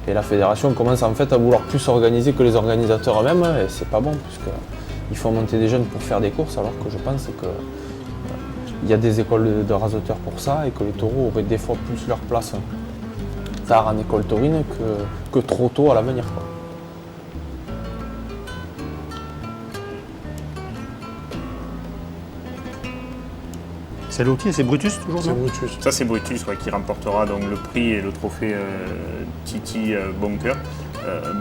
Et la fédération commence en fait à vouloir plus s'organiser que les organisateurs eux-mêmes, et c'est pas bon, puisqu'il faut monter des jeunes pour faire des courses, alors que je pense qu'il y a des écoles de raseteurs pour ça, et que les taureaux auraient des fois plus leur place tard en école taurine que trop tôt à l'avenir. C'est l'outil, c'est Brutus toujours C'est Brutus. Ça c'est Brutus qui remportera donc le prix et le trophée Titi Bunker.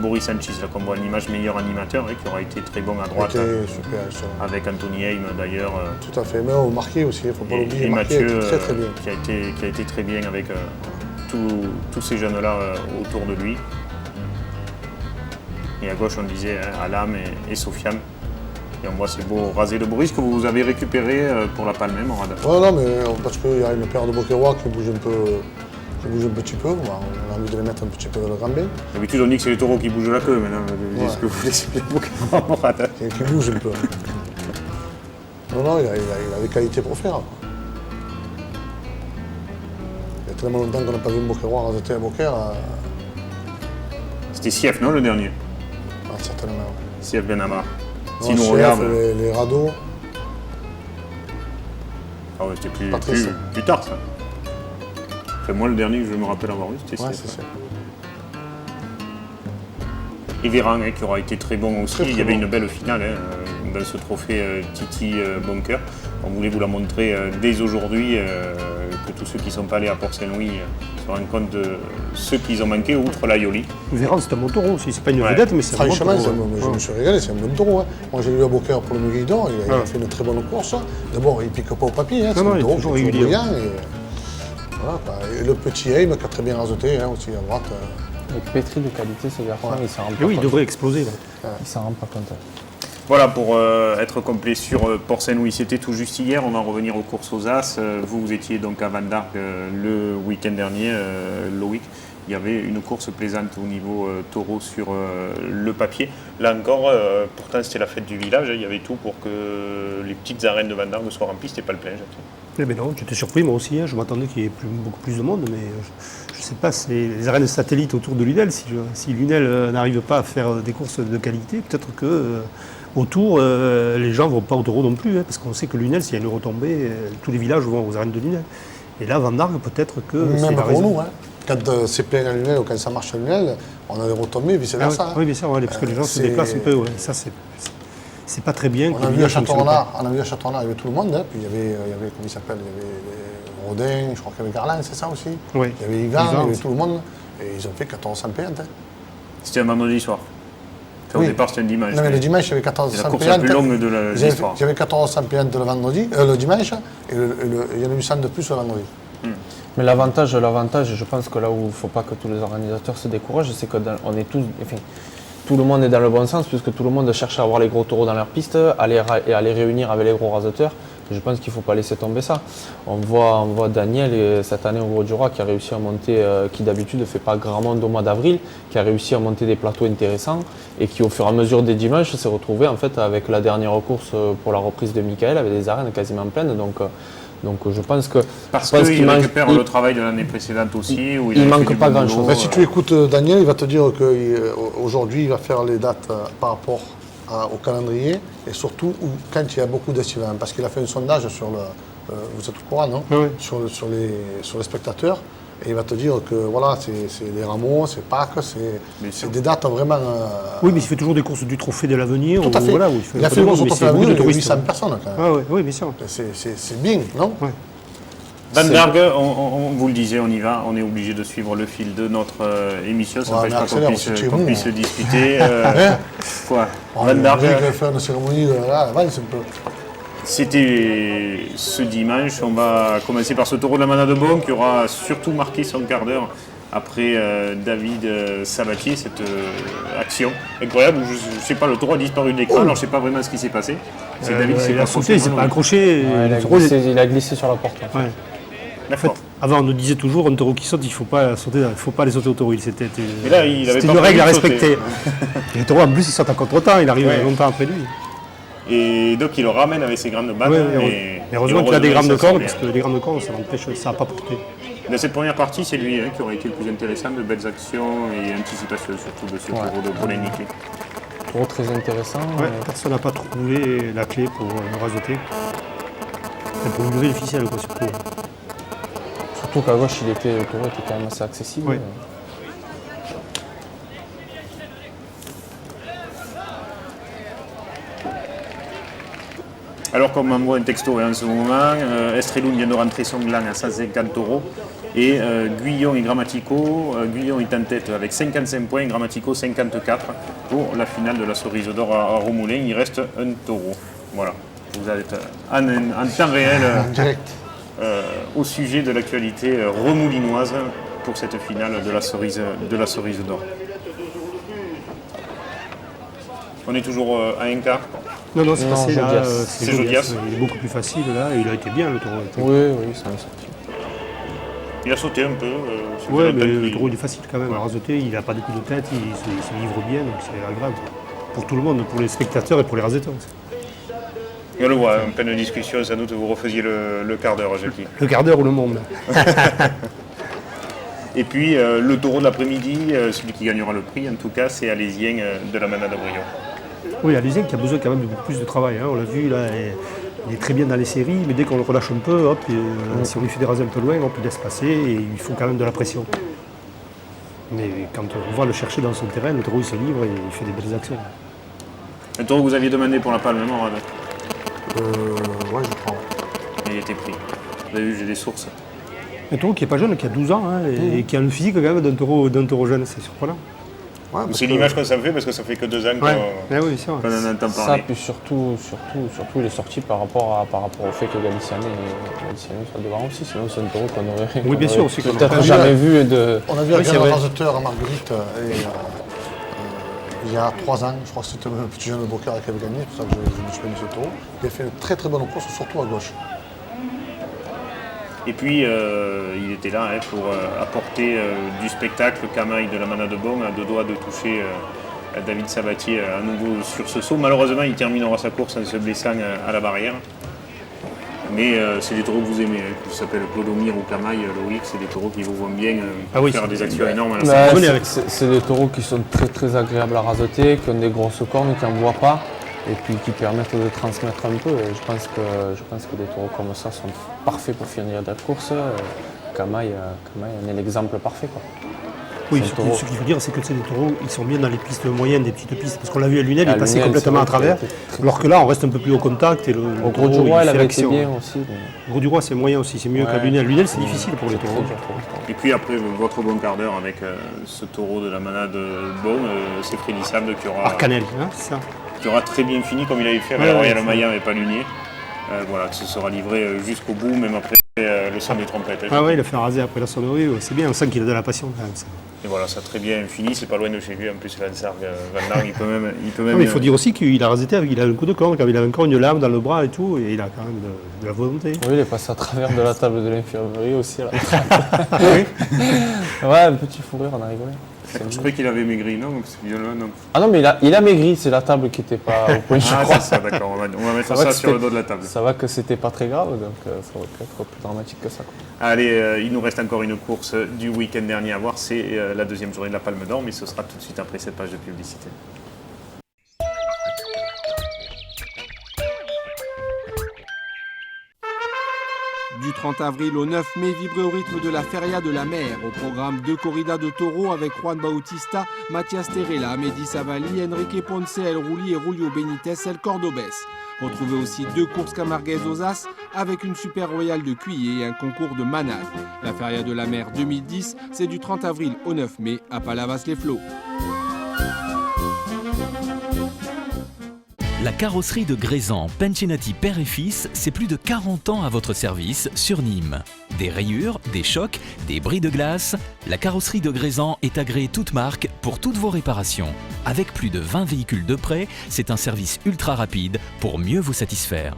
Boris Sanchez, là qu'on voit l'image meilleur animateur, qui aura été très bon à droite. Super, avec Anthony Heim d'ailleurs. Tout à fait, mais au marqué aussi, il ne faut pas l'oublier. Et Mathieu très très bien. Qui a été très bien avec tous ces jeunes-là autour de lui. Et à gauche on disait Alam et Sofiane. Et on voit ces beaux rasés de Boris que vous avez récupérés pour la Palme, Morade. Non, mais parce qu'il y a une paire de Beauquerrois qui bouge un petit peu. On a envie de les mettre un petit peu dans le grand bain. D'habitude, on dit que c'est les taureaux qui bougent la queue, maintenant. Est-ce que vous laissez les Beauquerrois, Morade? Qui bougent un peu. Non, il a des qualités pour faire. Il y a tellement longtemps qu'on n'a pas vu un Beauquerrois raseter un Beaucaire. C'était Sief, non, le dernier? Certainement. Sief Benamar. Si nous regarde les radeaux. Ah ouais, c'était plus tard ça. Enfin, moi le dernier que je me rappelle avoir vu, c'était ça. C'est ça. Et Véran qui aura été très bon aussi. Il y avait une belle finale dans ce trophée Titi Bunker. On voulait vous la montrer dès aujourd'hui, que tous ceux qui ne sont pas allés à Port-Saint-Louis se rendent compte de ceux qu'ils ont manqué, outre la Yoli. Véran, c'est un bon taureau aussi. C'est pas une vedette, mais c'est un bon taureau. Je me suis régalé, c'est un bon taureau. Moi j'ai eu à Beaucaire pour le Muguidon, il a fait une très bonne course. D'abord, il ne pique pas au papier, c'est un taureau toujours régulier. Et le petit Heim qui a très bien raseté aussi à droite. Avec pétri de qualité, ce garçon, il s'en rend pas compte. Oui, il devrait exploser. Il s'en rend pas compte. Voilà, pour être complet sur Port-Saint-Louis, c'était tout juste hier. On va revenir aux courses aux As. Vous étiez donc à Van d'Arc le week-end dernier, Loïc. Il y avait une course plaisante au niveau taureau sur le papier. Là encore, pourtant c'était la fête du village. Il y avait tout pour que les petites arènes de Van d'Arc soient remplies. C'était pas le plein. Eh bien non, j'étais surpris moi aussi. Je m'attendais qu'il y ait beaucoup plus de monde, mais je ne sais pas, c'est les arènes satellites autour de Lunel. Si Lunel n'arrive pas à faire des courses de qualité, peut-être que autour, les gens ne vont pas au taureau non plus, parce qu'on sait que Lunel, s'il y a une retombée, tous les villages vont aux arènes de Lunel. Et là, Van d'Arc, peut-être que même pour nous, quand c'est plein à Lunel ou quand ça marche à Lunel, on a des retombées, vice-versa. Oui, bien sûr, parce que les gens se déplacent un peu. Ouais. Ça, c'est pas très bien. On a vu à Châteaurenard, il y avait tout le monde, puis il y avait comment il s'appelle, il y avait Rodin, je crois qu'il y avait Garland, c'est ça aussi. Oui. Il y avait Yvan, il y avait tout le monde, et ils ont fait 1400 payantes. C'était un vendredi soir. Au départ, c'était un dimanche. Non, mais le dimanche, il y avait 1400 payantes. C'est la course la plus longue de l'histoire. Il y avait 1400 payantes le dimanche, et il y en a eu 100 de plus le vendredi. Mais l'avantage, je pense que là où il ne faut pas que tous les organisateurs se découragent, c'est qu'on est tous. Enfin, tout le monde est dans le bon sens, puisque tout le monde cherche à avoir les gros taureaux dans leur piste et à les réunir avec les gros raseteurs. Je pense qu'il ne faut pas laisser tomber ça. On voit Daniel, cette année au Gros du Roi, qui a réussi à monter, qui d'habitude ne fait pas grand monde au mois d'avril, qui a réussi à monter des plateaux intéressants et qui, au fur et à mesure des dimanches, s'est retrouvé en fait avec la dernière course pour la reprise de Michael, avec des arènes quasiment pleines. Donc je pense que... Parce qu'il récupère le travail de l'année précédente aussi. Où il ne manque pas grand-chose. Mais si tu écoutes Daniel, il va te dire qu'aujourd'hui, il va faire les dates par rapport au calendrier et surtout quand il y a beaucoup d'estivants. Parce qu'il a fait un sondage sur le... vous êtes au courant, non? Oui. Sur les spectateurs. Et il va te dire que voilà, c'est les rameaux, c'est Pâques, c'est des dates vraiment... Oui, mais il fait toujours des courses du Trophée de l'Avenir. Tout à fait. Voilà, il a fait une course au Trophée de l'Avenir, il y a 800 personnes quand même. Oui, bien sûr. C'est bien, non? Oui. Van Berg, on vous le disait, on y va, on est obligé de suivre le fil de notre émission, ça ne fait pas qu'on puisse discuter. Quoi Van Berg faire une cérémonie, là, c'est un peu... C'était ce dimanche, on va commencer par ce taureau de la Manade Bon qui aura surtout marqué son quart d'heure après David Sabatier, cette action incroyable. Je ne sais pas, le taureau a disparu de l'écran, alors je ne sais pas vraiment ce qui s'est passé. C'est David qui il a sauté, il s'est pas accroché. Il a glissé sur la porte. En fait. En fait, avant, on nous disait toujours, un taureau qui saute, il ne faut pas aller sauter au taureau. C'était une règle à respecter. Et le taureau, en plus, il saute à contre-temps, il arrive longtemps après lui. Et donc, il le ramène avec ses grandes bandes. Heureusement qu'il a des grammes de cordes, parce que les grammes de cordes, ça n'a pas porté. Dans cette première partie, c'est lui qui aurait été le plus intéressant, de belles actions et anticipation surtout de ce taureau de Polénique. Taureau très intéressant. Personne n'a pas trouvé la clé pour le rasoter. Pour lever le ficelle, quoi, surtout. Surtout qu'à gauche, le taureau était quand même assez accessible. Ouais. Alors, comme on voit un texto en ce moment, Estreloun vient de rentrer son gland à 150 euros et Guyon et Grammatico. Guyon est en tête avec 55 points, Grammatico 54 pour la finale de la Cerise d'Or à Romoulin. Il reste un taureau. Voilà, vous êtes en temps réel au sujet de l'actualité remoulinoise pour cette finale de la Cerise d'Or. On est toujours à un quart. Non, c'est passé là. C'est Jodias. Il est beaucoup plus facile là, et il a été bien le taureau. Oui, ça m'a sorti. Il a sauté un peu. Oui, mais le taureau il est facile quand même à rasoter, il n'a pas de coup de tête, il se livre bien, donc c'est agréable. Pour tout le monde, pour les spectateurs et pour les raseteurs. Et on le voit, en pleine discussion, sans doute vous refaisiez le quart d'heure, Jackie. Le quart d'heure ou le monde. Et puis le taureau de l'après-midi, celui qui gagnera le prix, en tout cas, c'est Alésien de la Manade Brion. Oui, Alésien qui a besoin quand même de beaucoup plus de travail. On l'a vu, là, il est très bien dans les séries, mais dès qu'on le relâche un peu, si on lui fait des rasés un peu loin, il laisse passer et il faut quand même de la pression. Mais quand on va le chercher dans son terrain, le taureau il se livre et il fait des belles actions. Un taureau que vous aviez demandé pour la palme, Morad? Ouais, je crois. Il était pris. Vous avez vu, j'ai des sources. Un taureau qui n'est pas jeune, qui a 12 ans, et qui a le physique quand même d'un taureau jeune, c'est surprenant. Ouais, c'est l'image que ça me fait parce que ça fait que 2 ans qu'on en entend parler. Ça, puis surtout, il est sorti par rapport au fait que Galiciani soit devant aussi. Sinon, c'est un taureau qu'on aurait, bien sûr, peut-être jamais vu. On a vu un raseteur à Marguerite il y a 3 ans. Je crois que c'était un petit jeune broker qui avait gagné, c'est pour ça que je me suis mis ce taureau. Il a fait une très très bonne course, surtout à gauche. Et puis, il était là pour apporter du spectacle. Camaille de la Manade Bon à 2 doigts de toucher David Sabatier à nouveau sur ce saut. Malheureusement, il terminera sa course en se blessant à la barrière. Mais c'est des taureaux que vous aimez, qui s'appellent Clodomir ou Camaille, Loïc. C'est des taureaux qui vous vont bien faire des actions énormes. C'est des taureaux qui sont très très agréables à rasoter, qui ont des grosses cornes, qui n'en voient pas. Et puis qui permettent de transmettre un peu. Et je pense que des taureaux comme ça sont parfaits pour finir la course. Camaille en est l'exemple parfait, quoi. Oui, ce qu'il faut dire, c'est que ces taureaux, ils sont bien dans les pistes moyennes, des petites pistes. Parce qu'on l'a vu à Lunel, il est passé complètement à travers. Alors que là, on reste un peu plus au contact. Et au Gros du Roi, il avait été bien aussi. Au Gros du Roi, c'est moyen aussi, c'est mieux qu'à Lunel. Lunel, c'est difficile pour les taureaux. Et puis après, votre bon quart d'heure avec ce taureau de la Manade Bon, c'est Freddy Sable qui aura... Arcanel, c'est ça. Qui aura très bien fini comme il avait fait avec Royal Maya et Palunier. Voilà, que ce sera livré jusqu'au bout, même après le son des trompettes. Il a fait raser après la sonnerie, c'est bien, on sent qu'il a de la passion quand même. Ça. Et voilà, ça a très bien fini, c'est pas loin de chez lui, en plus Van Darg, il peut même... il faut dire aussi qu'il a rasé, il a un coup de corne, il a encore une lame dans le bras et tout, et il a quand même de la volonté. Oui, il est passé à travers de la table de l'infirmerie aussi. Là. Ouais, un petit fou rire, on a rigolé. Je croyais qu'il avait maigri, non? Ah non, mais il a maigri, c'est la table qui n'était pas au point, je crois. C'est ça, d'accord, on va mettre ça sur le dos de la table. Ça va que c'était pas très grave, donc ça aurait pu être plus dramatique que ça. Quoi. Allez, il nous reste encore une course du week-end dernier à voir, c'est la deuxième journée de la Palme d'Or, mais ce sera tout de suite après cette page de publicité. Du 30 avril au 9 mai, vibrez au rythme de la Feria de la Mer. Au programme 2 corridas de taureaux avec Juan Bautista, Mathias Terrella, Mehdi Savali, Enrique Ponce, El Rouli et Julio Benitez, El Cordobés. Retrouvez aussi 2 courses camarguaises aux As avec une super royale de cuillé et un concours de manade. La Feria de la Mer 2010, c'est du 30 avril au 9 mai à Palavas-les-Flots. La carrosserie de Grézan, Pencinati père et fils, c'est plus de 40 ans à votre service sur Nîmes. Des rayures, des chocs, des bris de glace, la carrosserie de Grézan est agréée toute marque pour toutes vos réparations. Avec plus de 20 véhicules de prêt, c'est un service ultra rapide pour mieux vous satisfaire.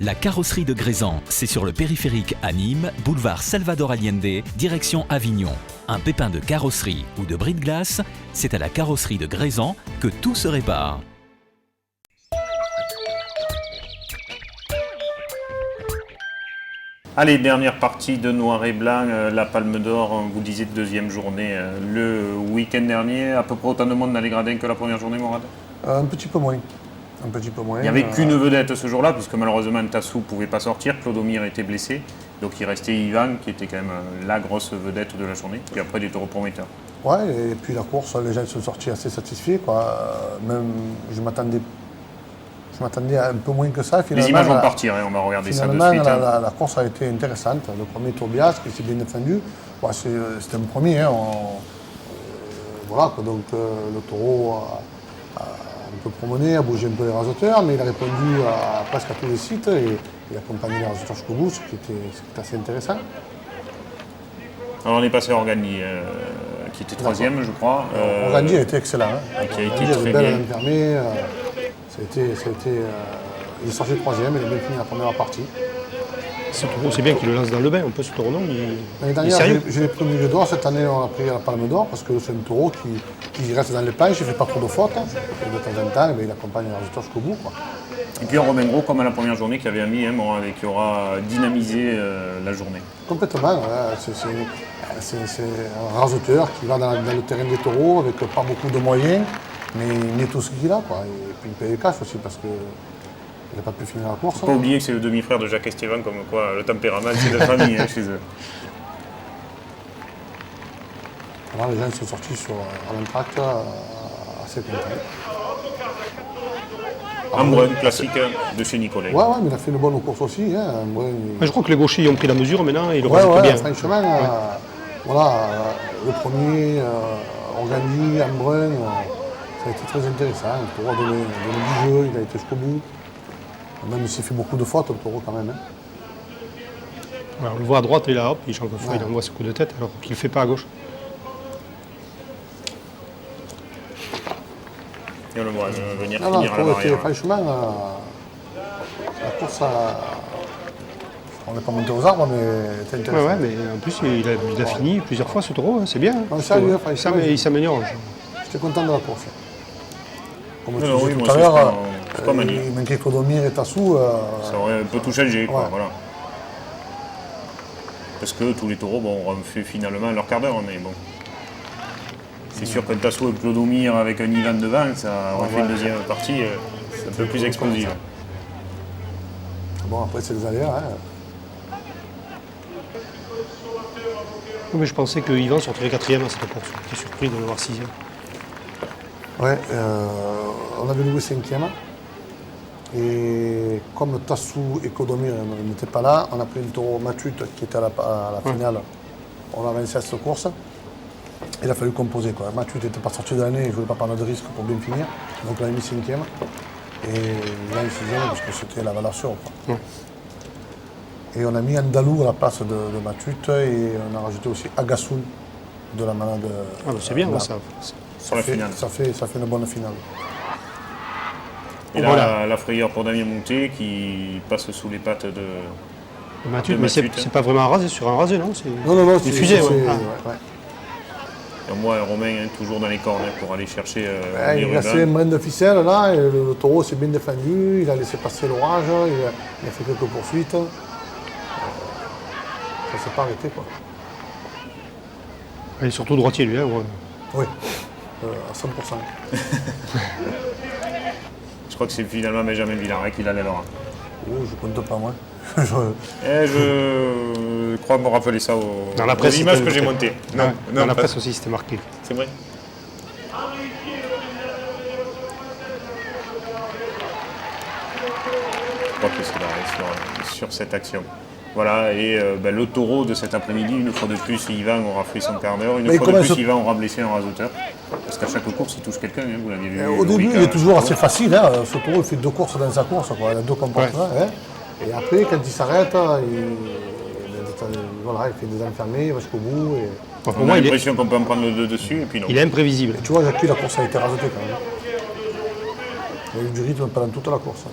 La carrosserie de Grézan, c'est sur le périphérique à Nîmes, boulevard Salvador Allende, direction Avignon. Un pépin de carrosserie ou de bris de glace, c'est à la carrosserie de Grézan que tout se répare. Allez, dernière partie de Noir et Blanc, la Palme d'Or, on vous disait deuxième journée le week-end dernier, à peu près autant de monde dans les gradins que la première journée, Morad? Un petit peu moins. Il n'y avait qu'une vedette ce jour-là, puisque malheureusement Tassou ne pouvait pas sortir, Clodomir était blessé, donc il restait Ivan, qui était quand même la grosse vedette de la journée, puis après des taureaux prometteurs. Ouais, et puis la course, les gens sont sortis assez satisfaits, quoi. Même, je m'attendais à un peu moins que ça. Les images vont partir, on va regarder ça de suite. La course a été intéressante. Le premier Tobias, qui s'est bien défendu, c'était un premier. Voilà, donc le taureau a un peu promené, a bougé un peu les rasoteurs, mais il a répondu presque à tous les sites et il a accompagné les rasoteurs jusqu'au bout, ce qui était assez intéressant. Alors on est passé à Organi, qui était troisième, je crois. Organi a été excellent. Qui a été très bien. Il est sorti troisième, il a bien fini la première partie. Ce taureau, c'est bien qu'il le lance dans le bain, un peu ce taureau, non? L'année dernière, j'ai pris le milieu d'or, cette année on a pris la Palme d'Or parce que c'est un taureau qui reste dans les planches, il ne fait pas trop de fautes. Et de temps en temps, il accompagne les résultats jusqu'au bout. Quoi. Et puis un Romain Gros, comme à la première journée, qui avait mis, qui aura dynamisé la journée. Complètement, c'est un raseteur qui va dans le terrain des taureaux avec pas beaucoup de moyens. Mais il met tout ce qu'il a, quoi. Et puis il paye le cash aussi parce qu'il n'a pas pu finir la course. Il ne faut pas oublier que c'est le demi-frère de Jacques Esteban, comme quoi le tempérament c'est de famille chez eux. Alors les gens sont sortis à l'entracte assez contents. Embrun, classique de chez Nicolet. Ouais, mais il a fait une bonne course aussi. Hein. Je crois que les gauchers ont pris la mesure maintenant, ils le résultent bien. Franchement, voilà, le premier, Organi, Embrun. Ça a été très intéressant, le taureau a donné du jeu, il a été jusqu'au bout. Même s'il fait beaucoup de fautes, le taureau quand même. Alors, on le voit à droite, il envoie ce coup de tête alors qu'il ne le fait pas à gauche. Et on le voit venir finir à l'arrière. Franchement, la course, on n'est pas monté aux arbres, mais c'était intéressant. Ouais, mais en plus, il a fini plusieurs fois ce taureau, c'est bien. Il s'améliore. J'étais content de la course. Comme tu disais tout à l'heure, il manquait Clodomir et Tassou. Ça aurait un peu tout changé, quoi, ouais. Voilà. Parce que tous les taureaux ont fait finalement leur quart d'heure, mais bon. C'est sûr qu'un Tassou et Clodomir avec un Ivan devant, ça aurait fait une deuxième partie un peu plus explosive. Bon, après, c'est les aléas. Mais je pensais que Ivan sortirait quatrième à cette course. J'étais surpris de le voir sixième. Ouais, on avait loué cinquième. Et comme Tassou et Clodomir n'étaient pas là, on a pris le taureau Matute qui était à la finale. On a avancé à cette course. Il a fallu composer. Matute n'était pas sorti de l'année, il ne voulait pas prendre de risque pour bien finir. Donc on a mis cinquième. Et là, il sixième parce que c'était la valeur sûre. Et on a mis Andalou à la place de Matute et on a rajouté aussi Agassoun de la manade. C'est bien, ça. Sur la finale. Ça fait une bonne finale. Et là, la frayeur pour Damien Monté qui passe sous les pattes de Matute. Mais c'est pas vraiment un rasé, sur un rasé, non? Non, c'est fusé. Et moi, Romain, toujours dans les cornes pour aller chercher les il a laissé un brin de ficelle là, et le taureau s'est bien défendu, il a laissé passer l'orage, il a fait quelques poursuites. Ça ne s'est pas arrêté, quoi. Il est surtout droitier, lui, hein? Oui, à 100%. Je crois que c'est finalement Benjamin Villaret qui l'a l'air. Oh, je compte pas, moi. Je crois me rappeler ça dans la presse, aux images que j'ai montées. Non, dans la presse aussi, c'était marqué. C'est vrai. Je crois que c'est là, sur cette action. Voilà, et le taureau de cet après-midi, une fois de plus, Yvan aura fait son quart d'heure. Une fois de plus, Yvan aura blessé un raseteur. Parce qu'à chaque course, il touche quelqu'un, hein, vous l'avez vu. Au début, il est toujours assez facile. Hein. Ce taureau, il fait 2 courses dans sa course. Quoi. Il a 2 comportements. Hein. Et après, quand il s'arrête, il fait des enfermés, il va jusqu'au bout. Et... On a l'impression qu'on peut en prendre le dessus, et puis non. Il est imprévisible. Et tu vois, Jackie, la course a été rasetée quand même. Il y a eu du rythme pendant toute la course.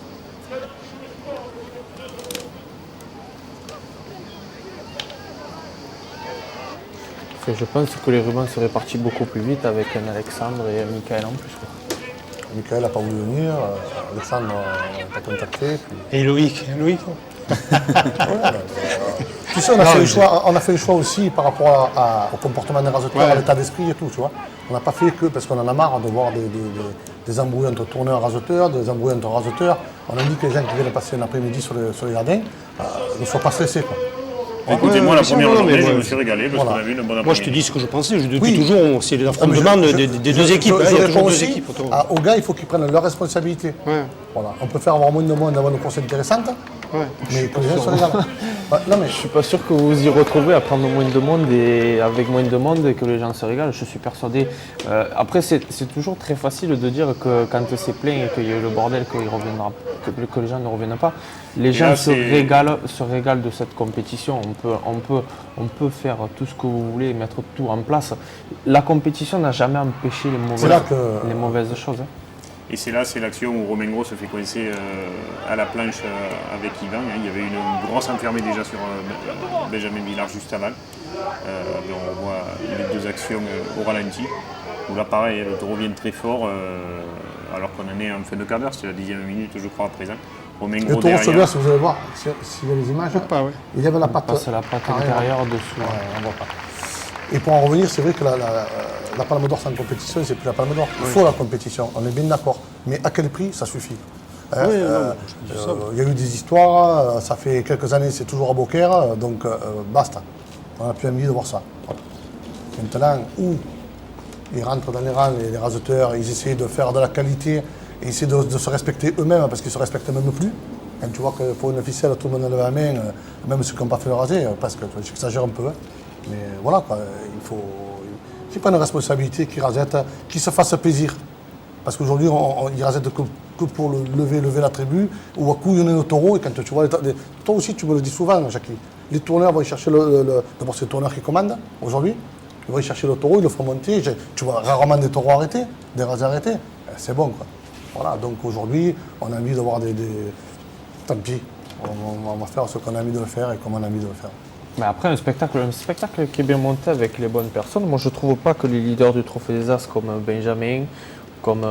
Je pense que les rubans seraient partis beaucoup plus vite avec un Alexandre et un Michael en plus. Michael n'a pas voulu venir, Alexandre n'a pas contacté. Puis... Et Loïc Tu sais, on a fait le choix aussi par rapport au comportement des raseteurs, à l'état d'esprit et tout, tu vois. On n'a pas fait que parce qu'on en a marre de voir des embrouilles entre tourneurs et raseteurs, des embrouilles entre raseteurs. On a dit que les gens qui viennent passer un après-midi sur les gradins ne soient pas stressés, quoi. Écoutez, moi, la première journée, je me suis régalé parce qu'on a vu une bonne après-midi. Moi, je te dis ce que je pensais. Depuis toujours, c'est l'affrontement des 2 équipes. Il y a toujours 2 équipes. Aux gars, il faut qu'ils prennent leurs responsabilités. Voilà. On peut faire avoir moins de monde, avoir une course intéressante, mais que les gens soient régalés. Je ne suis pas sûr que vous vous y retrouvez à prendre moins de monde et avec moins de monde et que les gens se régalent. Je suis persuadé. Après, c'est toujours très facile de dire que quand c'est plein et qu'il y a eu le bordel, que les gens ne reviennent pas. Les gens se régalent de cette compétition. On peut faire tout ce que vous voulez, mettre tout en place. La compétition n'a jamais empêché les mauvaises choses. Et c'est l'action où Romain Gros se fait coincer à la planche avec Yvan. Il y avait une grosse enfermée déjà sur Benjamin Villard juste avant. On voit les 2 actions au ralenti. Où là, pareil, le taureau vient très fort, alors qu'on en est en fin de quart d'heure, c'est la 10e minute, je crois, à présent. Romain Gros le taureau se verse, vous allez voir, s'il y a les images, il y avait la patte. C'est la patte intérieure dessous. On voit pas. Et pour en revenir, c'est vrai que la Palme d'Or sans compétition, c'est plus la Palme d'Or. Il faut la compétition, on est bien d'accord. Mais à quel prix, ça suffit. Il y a eu des histoires, ça fait quelques années, c'est toujours à Beaucaire, donc basta. On n'a plus envie de voir ça. Voilà. Maintenant, où ils rentrent dans les rangs, les raseteurs, ils essaient de faire de la qualité, et ils essaient de se respecter eux-mêmes, parce qu'ils ne se respectent même plus. Quand tu vois que pour une ficelle, tout le monde lève la main, même ceux qui n'ont pas fait le rasé, parce que j'exagère un peu. Mais voilà, quoi, il faut qu'ils prennent une responsabilité, qu'ils rasettent, qu'ils se fassent plaisir. Parce qu'aujourd'hui, ils rasettent que pour lever la tribu, ou à couillonner le taureau. Et quand tu vois, toi aussi, tu me le dis souvent, Jackie, les tourneurs vont y chercher d'abord, c'est le tourneur qui commande aujourd'hui. Ils vont y chercher le taureau, ils le font monter. Tu vois rarement des taureaux arrêtés, des rasés arrêtés. C'est bon, quoi. Voilà, donc aujourd'hui, on a envie d'avoir tant pis, on va faire ce qu'on a envie de le faire et comme on a envie de le faire. Mais après, un spectacle qui est bien monté avec les bonnes personnes, moi je ne trouve pas que les leaders du Trophée des As comme Benjamin, comme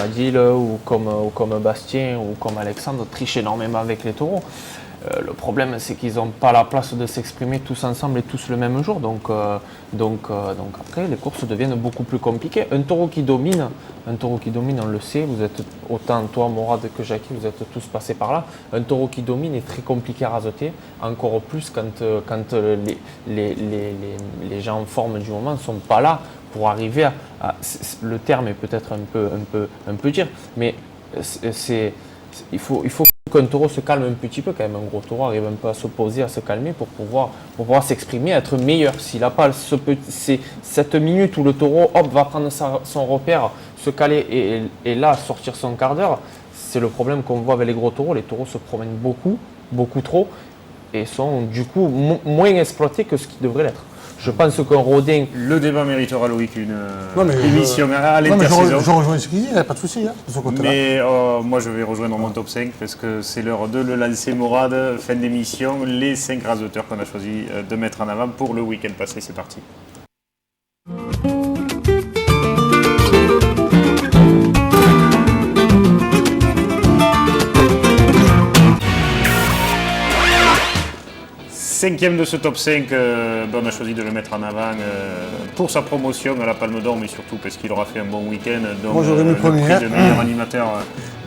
Adil ou comme Bastien ou comme Alexandre trichent énormément avec les taureaux. Le problème, c'est qu'ils n'ont pas la place de s'exprimer tous ensemble et tous le même jour. Donc après, les courses deviennent beaucoup plus compliquées. Un taureau qui domine, on le sait, vous êtes autant toi, Morad, que Jackie, vous êtes tous passés par là. Un taureau qui domine est très compliqué à raseter, encore plus quand les gens en forme du moment ne sont pas là pour arriver à le terme est peut-être un peu dur, mais il faut qu'un taureau se calme un petit peu quand même. Un gros taureau arrive un peu à s'opposer, à se calmer pour pouvoir s'exprimer, être meilleur. S'il n'a pas cette minute où le taureau va prendre son repère, se caler et là sortir son quart d'heure, c'est le problème qu'on voit avec les gros taureaux. Les taureaux se promènent beaucoup trop et sont du coup moins exploités que ce qu'ils devraient l'être. Je pense qu'un Rodin... Le débat méritera, Loïc, une émission à l'intersaison. Je rejoins ce qu'il dit, il n'y a pas de souci de ce côté-là. Mais moi, je vais rejoindre mon top 5 parce que c'est l'heure de le lancer, Morad. Fin d'émission, les 5 raseteurs qu'on a choisi de mettre en avant pour le week-end passé. C'est parti. Cinquième de ce top 5, on a choisi de le mettre en avant pour sa promotion à la Palme d'Or, mais surtout parce qu'il aura fait un bon week-end. Moi j'aurais mis premier. Le prix de meilleur animateur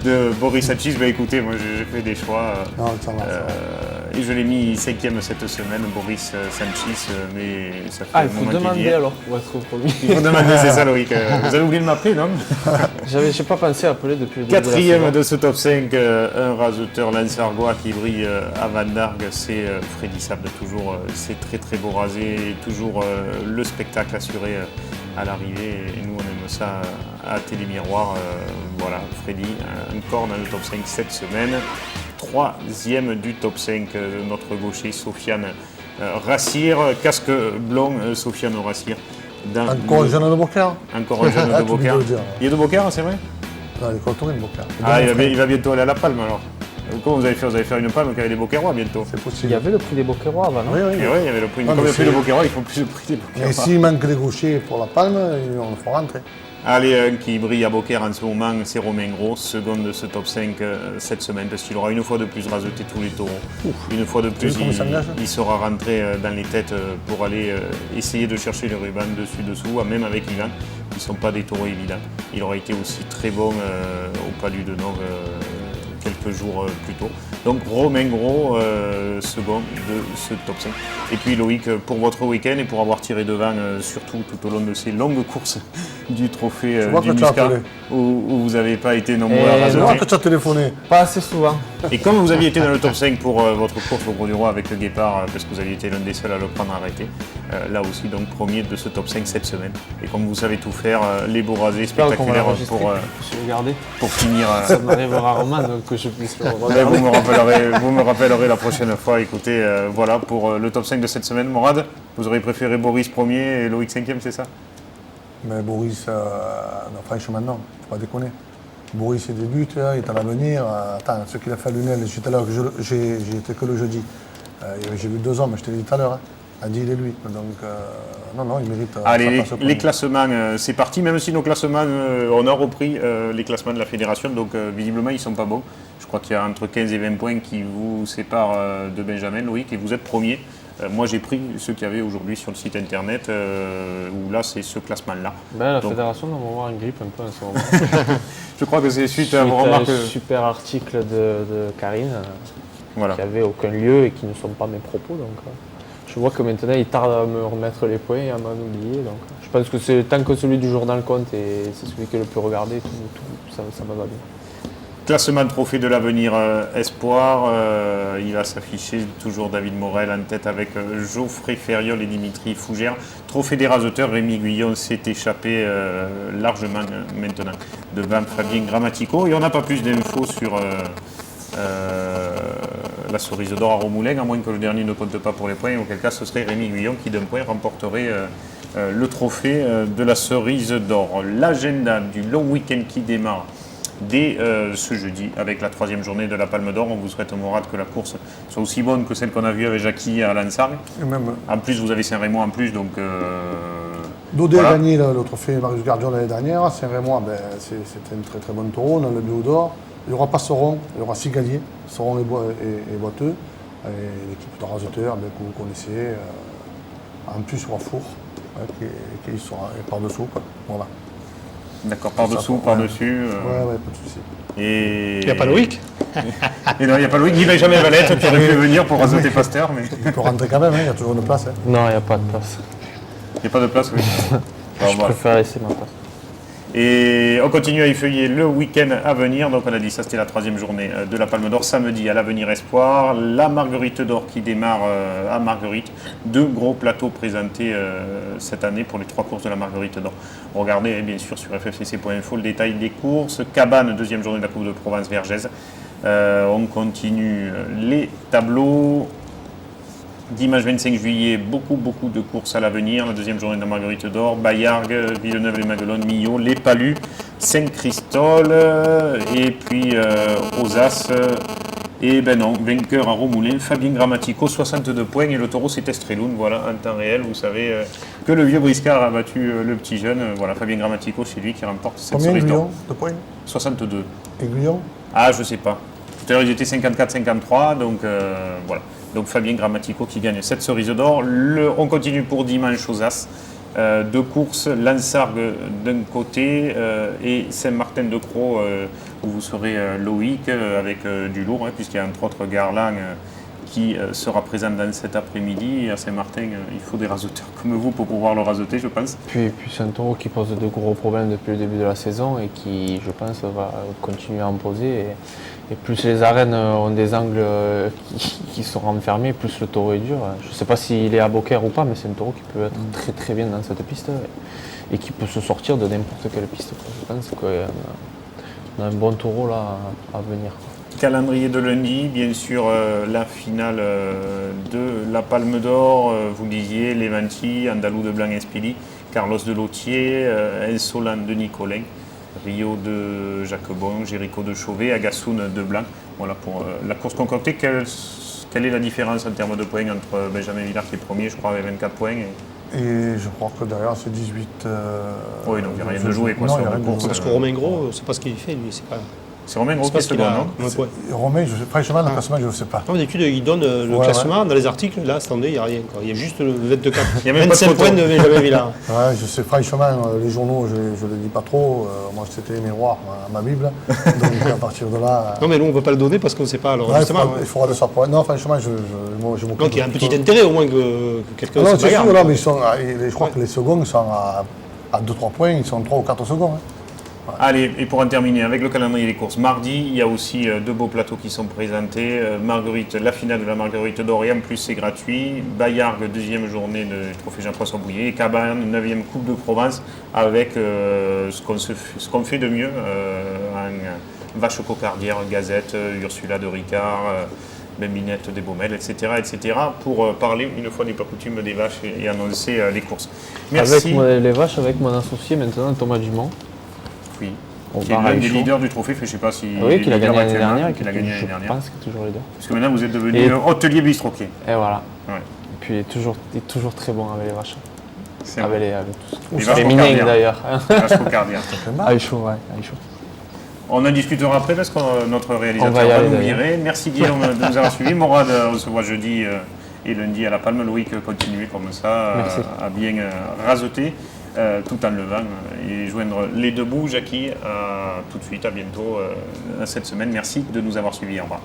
de Boris Sanchis. Écoutez, moi j'ai fait des choix et je l'ai mis 5e cette semaine, Boris Sanchis, mais ça fait il faut demander alors pour être premier. Il faut demander, c'est ça Loïc. Vous avez oublié de m'appeler, non? J'ai pas pensé à appeler depuis le début de la 4e de ce top 5, un raseteur Lancergois qui brille à Van Dargue, c'est Freddy Sable, toujours c'est très beau rasé, toujours le spectacle assuré à l'arrivée, et nous on aime ça à Télémiroir. Voilà, Freddy encore dans le top 5 cette semaine. 3e du top 5, notre gaucher Sofiane Rassir, casque blanc Sofiane Rassir. Encore un jeune de Beaucaire. Encore un jeune de Beaucaire. Il est de Beaucaire, c'est vrai? Non, il est contouré de Beaucaire. Ah, il va bientôt aller à La Palme alors. Comment vous allez faire? Vous allez faire une palme avec les Beaucairois bientôt? C'est possible. Il y avait le prix des Beaucairois avant, non? Oui, il y avait le prix. Comme le prix des Beaucairois, ils font plus le prix des Beaucairois. Et s'il manque des gauchers pour La Palme, on le fera rentrer. Allez, un qui brille à Beaucaire en ce moment, c'est Romain Gros, second de ce top 5 cette semaine, parce qu'il aura une fois de plus raseté tous les taureaux. Une fois de plus, il sera rentré dans les têtes pour aller essayer de chercher le ruban dessus-dessous, même avec Ivan, qui ne sont pas des taureaux évidents. Il aura été aussi très bon au Palu de Nord quelques jours plus tôt. Donc Romain Gros, second de ce top 5. Et puis Loïc, pour votre week-end et pour avoir tiré devant, surtout tout au long de ces longues courses du trophée du Muscat, où vous n'avez pas été nombreux à raseter. Je vois que tu as téléphoné. Pas assez souvent. Et comme vous aviez été dans le top 5 pour votre course au Gros du Roi avec le Guépard, parce que vous aviez été l'un des seuls à le prendre arrêté, là aussi donc premier de ce top 5 cette semaine. Et comme vous savez tout faire, les beaux rasés spectaculaires pour finir. Ça m'arrive rarement donc que je puisse le regarder. Vous me rappellerez la prochaine fois. Écoutez, voilà pour le top 5 de cette semaine. Morad, vous aurez préféré Boris premier et Loïc 5e, c'est ça? Mais Boris, non, franchement non, faut pas déconner. Boris il débute, il est à l'avenir. Attends, ce qu'il a fait à Lunel, tout à l'heure, j'ai été que le jeudi. J'ai vu 2 hommes, je te l'ai dit tout à l'heure. Adi, il est lui. Donc, non, il mérite. Allez, les classements, c'est parti. Même si nos classements, on a repris les classements de la fédération, donc visiblement, ils ne sont pas bons. Je crois qu'il y a entre 15 et 20 points qui vous séparent de Benjamin, Loïc, et vous êtes premier. Moi, j'ai pris ceux qu'il y avait aujourd'hui sur le site internet, où là, c'est ce classement-là. La fédération doit avoir une grippe un peu en ce moment. Je crois que c'est suite à vos remarques. Un super article de Karine, qui n'avait aucun lieu et qui ne sont pas mes propos. Donc, je vois que maintenant, il tarde à me remettre les points et à m'en oublier. Donc, je pense que c'est tant que celui du journal compte et c'est celui qui est le plus regardé, ça me va bien. Classement de trophée de l'avenir Espoir, il va s'afficher toujours David Morel en tête avec Geoffrey Ferriol et Dimitri Fougère. Trophée des raseteurs, Rémi Guyon s'est échappé largement maintenant devant Fabien Grammatico. Et on n'a pas plus d'infos sur la cerise d'or à Romoulin, à moins que le dernier ne compte pas pour les points. Auquel cas, ce serait Rémi Guyon qui d'un point remporterait le trophée de la cerise d'or. L'agenda du long week-end qui démarre dès ce jeudi avec la 3e journée de la Palme d'Or. On vous souhaite, Morad, que la course soit aussi bonne que celle qu'on a vue avec Jackie à Lansargues. En plus, vous avez Saint-Rémy en plus, donc... Dodé a gagné le trophée Marius Gardion l'année dernière. Saint-Rémy, c'était un très très bon taureau. On a le duo d'or. Il n'y aura pas Soron, il y aura Cigalier, Soron et Boiteux. Et l'équipe de raseteurs que vous connaissez. En plus, il y aura Four, qui sera par-dessous. Voilà. D'accord, par-dessous, par-dessus. Ouais, pas de souci. Et... Il n'y a pas Loïc. Et non, il n'y a pas Loïc, il va jamais à Valette, qui aurait pu venir pour raseter Pasteur. Mais... Il peut rentrer quand même, il y a toujours une place. Non, il n'y a pas de place. Il n'y a pas de place, oui. Je préfère laisser ma place. Et on continue à effeuiller le week-end à venir. Donc on a dit ça, c'était la 3e journée de la Palme d'Or. Samedi à l'Avenir Espoir, la Marguerite d'Or qui démarre à Marguerite. 2 gros plateaux présentés cette année pour les 3 courses de la Marguerite d'Or. Regardez bien sûr sur ffcc.info le détail des courses. Cabane, 2e journée de la Coupe de Provence-Vergès. On continue les tableaux. Dimanche 25 juillet, beaucoup de courses à l'avenir. La 2e journée de la Marguerite d'Or, Bayargues, Villeneuve-les-Maguelones, Millau, Les Palus, Saint-Christol et puis Rosas. Et vainqueur à Romoulin, Fabien Grammatico, 62 points. Et le taureau, c'est Estreloun, voilà, en temps réel. Vous savez que le vieux Briscard a battu le petit jeune. Voilà, Fabien Grammatico, c'est lui qui remporte cette cerise d'or. De points 62. Et Guyon? Ah, je sais pas. Tout à l'heure, ils étaient 54-53, donc voilà. Donc Fabien Grammatico qui gagne cette cerise d'or. On continue pour dimanche aux As Deux courses, Lansargues d'un côté et Saint-Martin-de-Croix où vous serez Loïc avec du lourd, puisqu'il y a entre autres Garland qui sera présent dans cet après-midi. Et à Saint-Martin, il faut des raseteurs comme vous pour pouvoir le raseter, je pense. Puis c'est un taureau qui pose de gros problèmes depuis le début de la saison et qui, je pense, va continuer à en poser. Et plus les arènes ont des angles qui sont renfermés, plus le taureau est dur. Je ne sais pas s'il est à Beaucaire ou pas, mais c'est un taureau qui peut être très très bien dans cette piste et qui peut se sortir de n'importe quelle piste. Je pense qu'on a un bon taureau là à venir. Calendrier de lundi, bien sûr, la finale de la Palme d'Or, vous disiez, Levanti, Andalou de Blanc-Espili, Carlos de Lautier, Insolent de Nicolin, Rio de Jacquebon, Jéricho de Chauvet, Agassoun de Blanc. Voilà pour la course concoctée. Quelle est la différence en termes de points entre Benjamin Villard qui est premier, je crois, avec 24 points et je crois que derrière c'est 18. Oui, donc il n'y a rien de joué. Non, il y a rien de joué. Parce que Romain Gros, c'est pas ce qu'il fait, lui. C'est pas... C'est Romain Gros qui est second, non? Romain, franchement, le classement, je ne sais pas. D'habitude, il donne le classement dans les articles. Là, attendez, il n'y a rien. Il y a juste le 24. Il y a même 25 points de Benjamin Villard. Ouais, je sais, franchement, les journaux, je ne le dis pas trop. Moi, c'était les miroirs à ma Bible. Donc, à partir de là. Non, mais nous, on ne peut pas le donner parce qu'on ne sait pas. Alors, justement, il faudra le savoir. Non, franchement, je m'occupe. Donc, il y a un petit intérêt au moins que quelqu'un se bagarre. Non, mais je crois que les seconds sont à 2-3 points. Ils sont 3 ou 4 secondes. Allez, et pour en terminer avec le calendrier des courses, mardi, il y a aussi deux beaux plateaux qui sont présentés. Marguerite, la finale de la Marguerite d'Or, et en plus c'est gratuit. Bayargues, deuxième journée de Trophée Jean-François Bouillet. Et Cabane, 9e Coupe de Provence, avec ce qu'on fait de mieux en vache cocardière, Gazette, Ursula de Ricard, Bembinette des Baumelles, etc., pour parler, une fois n'est pas coutume, des vaches et annoncer les courses. Merci. Avec les vaches, avec mon associé maintenant, Thomas Dumont. Oui, qui est l'un des leaders du trophée, je ne sais pas si... Oui, qu'il a gagné l'année dernière. Je pense qu'il est toujours leader. Parce que maintenant vous êtes devenu hôtelier bistroquet. Et voilà. Ouais. Et puis il est toujours très bon avec les vaches. Avec tous. Les vaches féminines d'ailleurs. Les vaches cocardières. Aïchou. On en discutera après parce que notre réalisateur va nous virer. Merci Guillaume de nous avoir suivis. Morad, on se voit jeudi et lundi à la Palme. Loïc, continuez comme ça à bien raseter. Tout en levant et joindre les deux bouts. Jackie, tout de suite, à bientôt cette semaine. Merci de nous avoir suivis. Au revoir.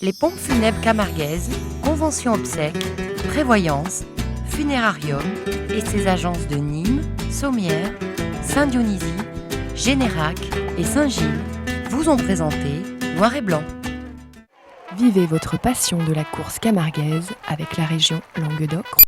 Les pompes funèbres camarguaises, convention obsèques, prévoyance, funérarium et ses agences de Nîmes, Sommières, Saint-Dionysie, Générac et Saint-Gilles vous ont présenté Noir et Blanc. Vivez votre passion de la course camarguaise avec la région Languedoc.